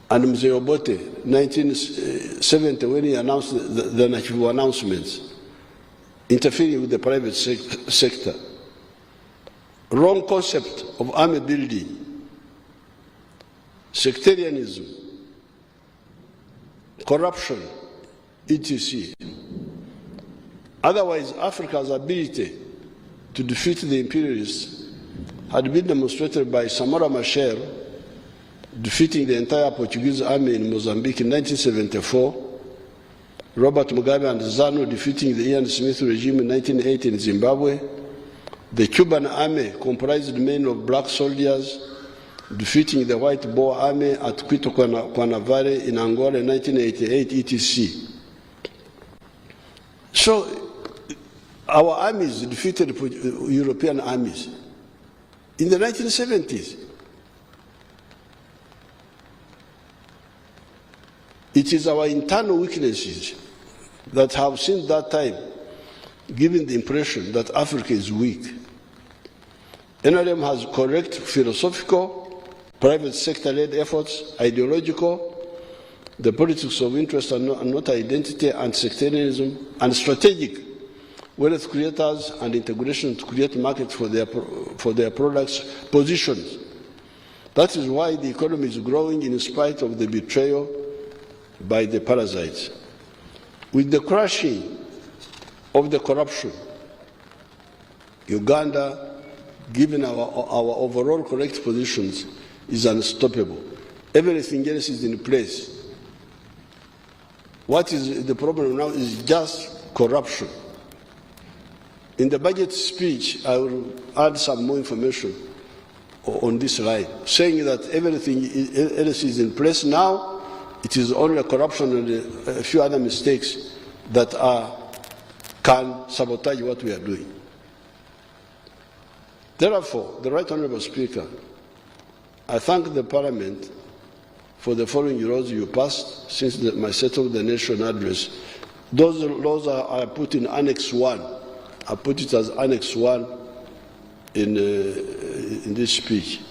and Museveni, 1970 when he announced the Nachivu announcements, interfering with the private sector. Wrong concept of army building, sectarianism, corruption, etc. Otherwise, Africa's ability to defeat the imperialists had been demonstrated by Samora Machel defeating the entire Portuguese army in Mozambique in 1974, Robert Mugabe and ZANU defeating the Ian Smith regime in 1980 in Zimbabwe, the Cuban army comprised mainly of black soldiers defeating the white Boer army at Quito Cuanavare in Angola in 1988, etc. So our armies defeated European armies in the 1970s. It is our internal weaknesses that have since that time given the impression that Africa is weak. NRM has correct philosophical, private sector-led efforts, ideological, the politics of interest and not identity, and sectarianism, and strategic wealth creators and integration to create markets for their products, positions. That is why the economy is growing in spite of the betrayal by the parasites. With the crushing of the corruption, Uganda, given our overall correct positions, is unstoppable. Everything else is in place. What is the problem now is just corruption. In the budget speech, I will add some more information on this line, saying that everything else is in place now. It is only corruption and a few other mistakes that can sabotage what we are doing. Therefore, the Right Honourable Speaker, I thank the Parliament for the following laws you passed since my State of the Nation address. Those laws are put in Annex 1. I put it as Annex 1 in this speech.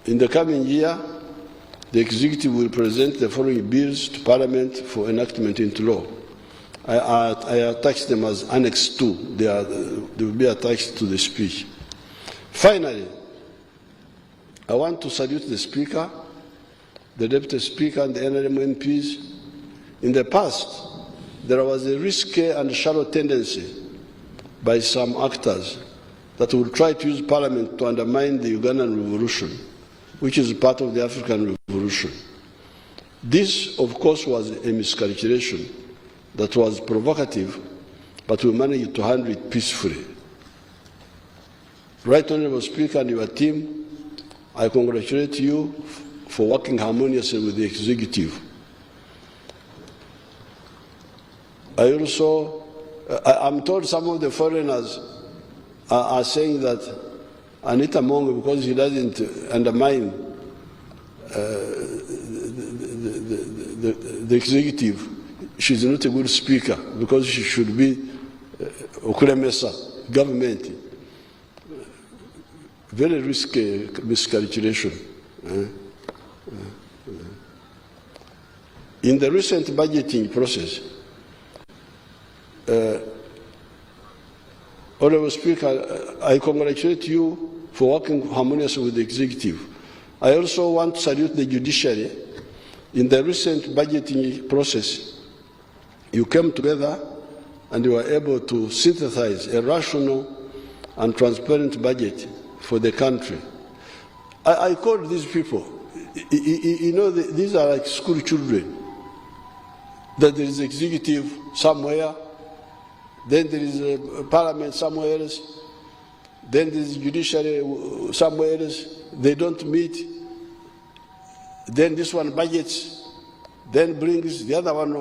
In the coming year, the executive will present the following bills to Parliament for enactment into law. I attach them as Annex 2. They will be attached to the speech. Finally, I want to salute the Speaker, the Deputy Speaker, and the NRM MPs. In the past, there was a risky and shallow tendency by some actors that would try to use Parliament to undermine the Ugandan revolution, which is part of the African revolution. This, of course, was a miscalculation that was provocative, but we managed to handle it peacefully. Right Honourable Speaker and your team, I congratulate you for working harmoniously with the executive. I'm told some of the foreigners are saying that Anita Mongo, because he doesn't undermine the executive, she's not a good speaker because she should be Okulemesa, government. Very risky miscalculation. In the recent budgeting process, Honourable Speaker, I congratulate you for working harmoniously with the executive. I also want to salute the judiciary. In the recent budgeting process, you came together and you were able to synthesize a rational and transparent budget for the country. I called these people, you know, these are like school children, that there is executive somewhere, then there is a parliament somewhere else, then there is judiciary somewhere else, they don't meet, then this one budgets, then brings the other one.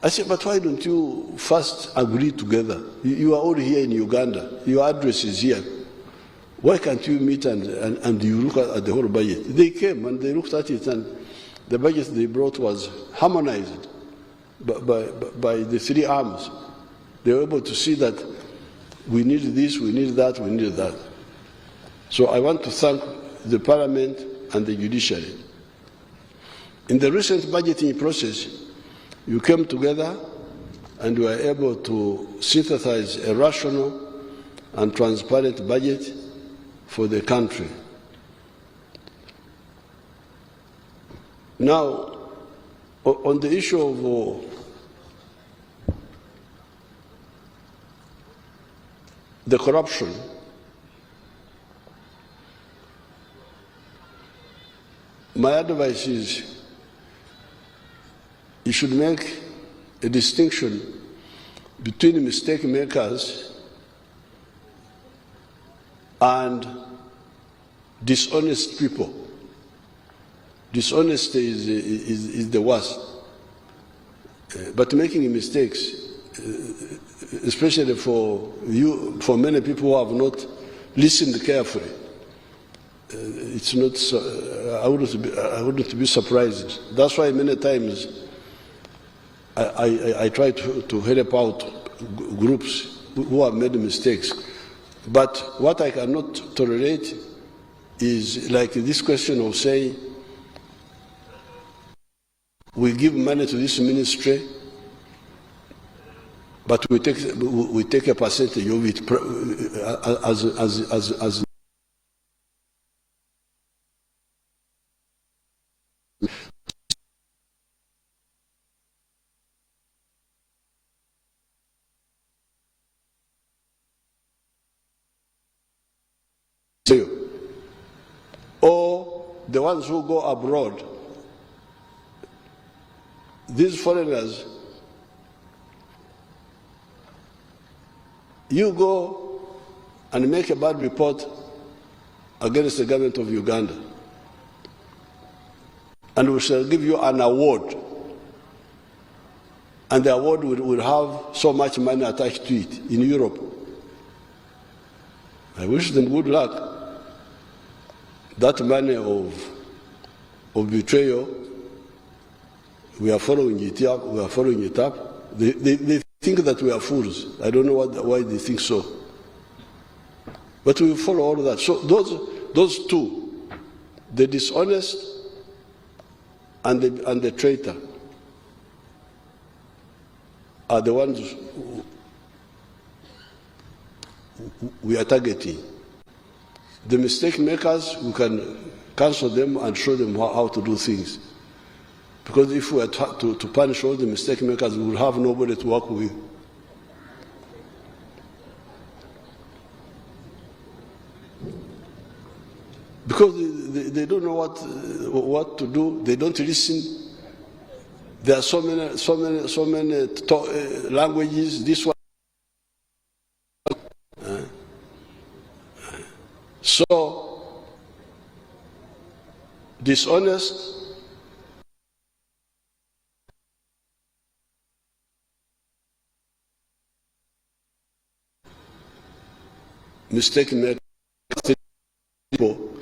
I said, but why don't you first agree together? You are all here in Uganda, your address is here. Why can't you meet and you look at the whole budget? They came and they looked at it, and the budget they brought was harmonized by the three arms. They were able to see that we need this, we need that, we need that. So I want to thank the Parliament and the judiciary. In the recent budgeting process, you came together and were able to synthesize a rational and transparent budget for the country. Now, on the issue of the corruption, my advice is you should make a distinction between mistake makers and dishonest people. Dishonesty is the worst. But making mistakes, especially for many people who have not listened carefully, it's not. I wouldn't be surprised. That's why many times I try to help out groups who have made mistakes. But what I cannot tolerate is like this question of saying, we give money to this ministry, but we take a percentage of it as or the ones who go abroad. These foreigners, you go and make a bad report against the government of Uganda, and we shall give you an award, and the award will have so much money attached to it in Europe. I wish them good luck. That money of betrayal, we are following it up. We are following it up. They think that we are fools. I don't know why they think so. But we follow all of that. So those two, the dishonest and the traitor, are the ones we are targeting. The mistake makers, we can cancel them and show them how to do things. Because if we were to punish all the mistake makers, we would have nobody to work with. Because they don't know what to do, they don't listen. There are so many languages. This one. So dishonest, mistake makers, people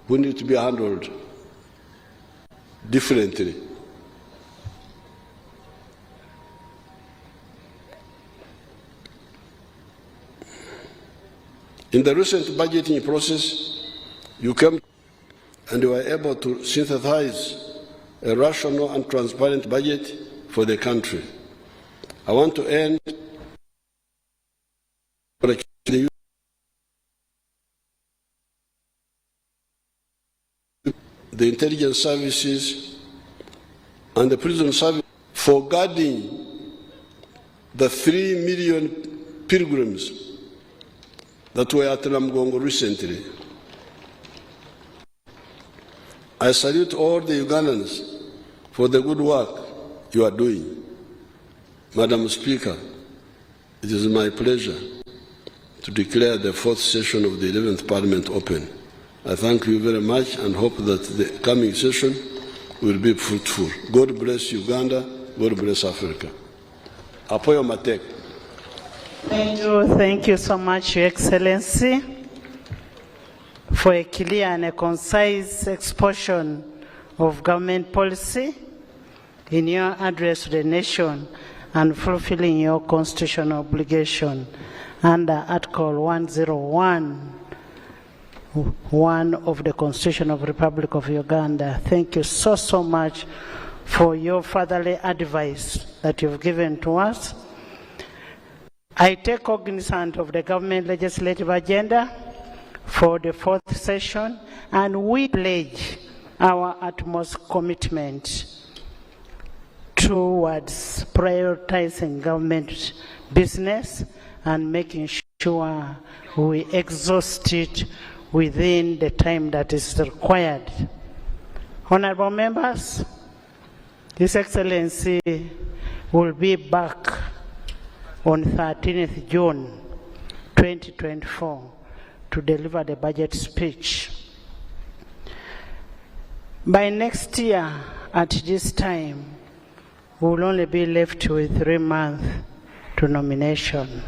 who need to be handled differently. In the recent budgeting process, you came and you were able to synthesize a rational and transparent budget for the country. I want to end the intelligence services and the prison service for guarding the 3 million pilgrims that were at Namgongo recently. I salute all the Ugandans for the good work you are doing. Madam Speaker, it is my pleasure to declare the 4th session of the 11th Parliament open. I thank you very much and hope that the coming session will be fruitful. God bless Uganda. God bless Africa. Apoyo Matek. Thank you so much, Your Excellency, for a clear and a concise exposition of government policy in your address to the nation and fulfilling your constitutional obligation under Article 101. 1 of the Constitution of the Republic of Uganda. Thank you so much for your fatherly advice that you've given to us. I take cognizance of the government legislative agenda for the 4th session, and we pledge our utmost commitment towards prioritizing government business and making sure we exhaust it within the time that is required. Honorable members, His Excellency will be back on 13th June 2024 to deliver the budget speech. By next year, at this time, we will only be left with 3 months to nomination.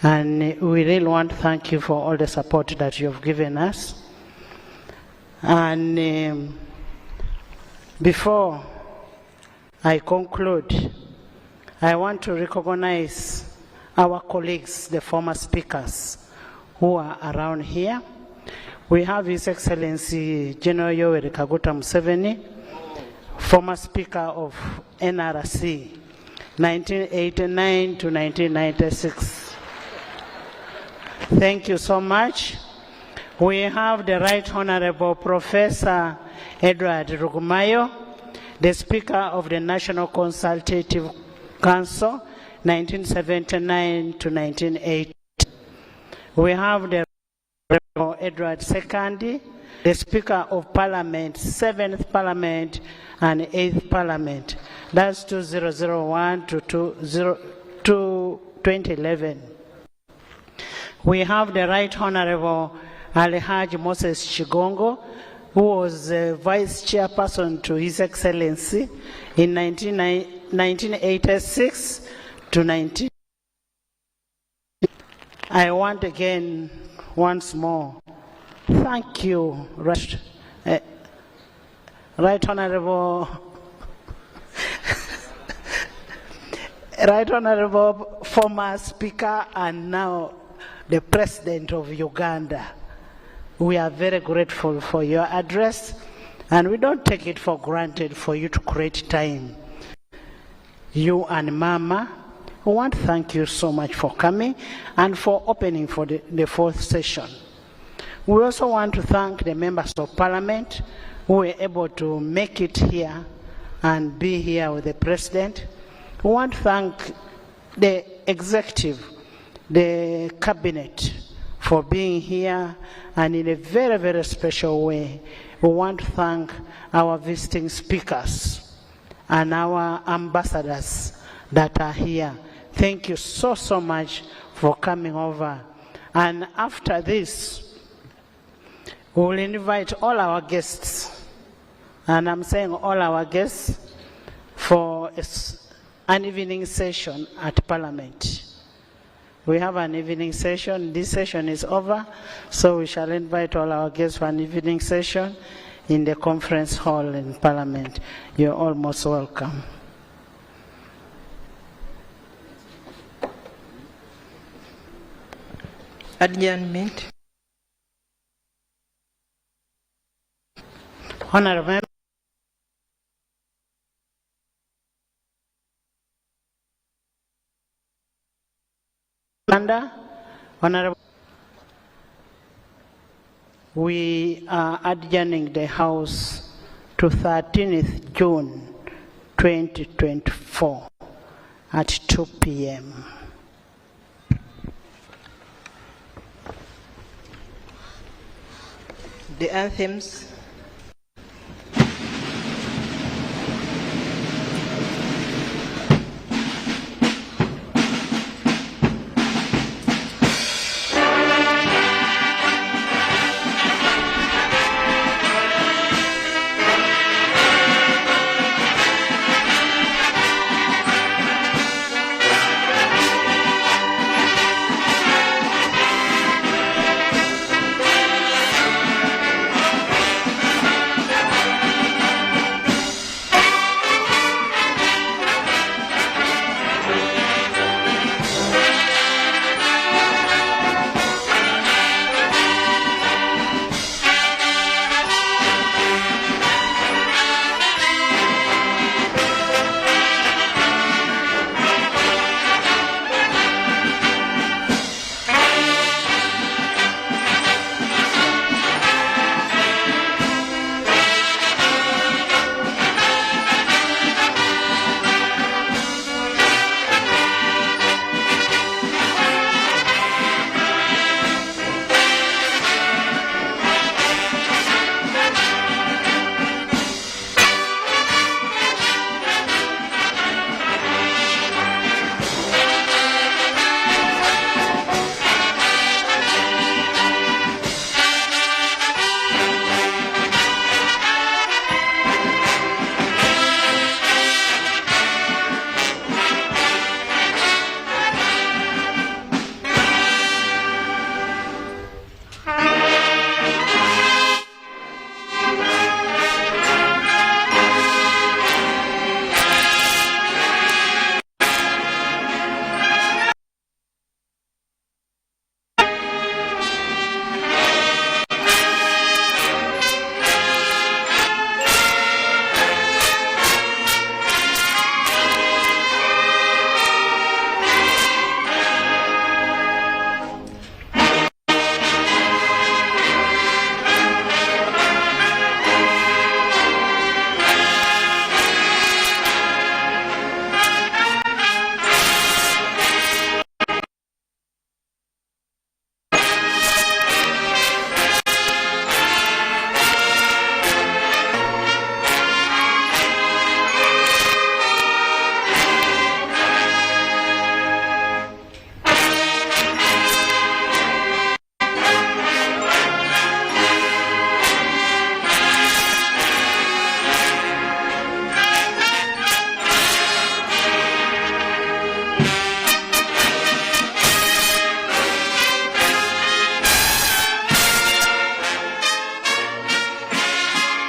And we really want to thank you for all the support that you have given us. And before I conclude, I want to recognize our colleagues, the former speakers, who are around here. We have His Excellency General Yoweri Kaguta Museveni, former Speaker of NRC, 1989 to 1996. Thank you so much. We have the Right Honorable Professor Edward Rugumayo, the Speaker of the National Consultative Council, 1979 to 1980. We have the Honorable Edward Sekandi, the Speaker of Parliament, 7th Parliament and 8th Parliament. That's 2001 to 2011. We have the Right Honorable Alhaji Moses Chigongo, who was Vice Chairperson to His Excellency in 1986 to 19. I want again, once more, thank you, Right Honorable Right Honorable former Speaker and now the President of Uganda. We are very grateful for your address, and we don't take it for granted for you to create time. You and Mama, we want to thank you so much for coming and for opening for the fourth session. We also want to thank the members of Parliament who were able to make it here and be here with the President. We want to thank the executive, the cabinet, for being here, and in a very, very special way, we want to thank our visiting speakers and our ambassadors that are here. Thank you so, so much for coming over. And after this, we will invite all our guests, and I'm saying all our guests, for an evening session at Parliament. We have an evening session. This session is over, so we shall invite all our guests for an evening session in the conference hall in Parliament. You're all most welcome. Adjournment. Honorable Honorable, we are adjourning the House to 13th June 2024 at 2 p.m. The anthems.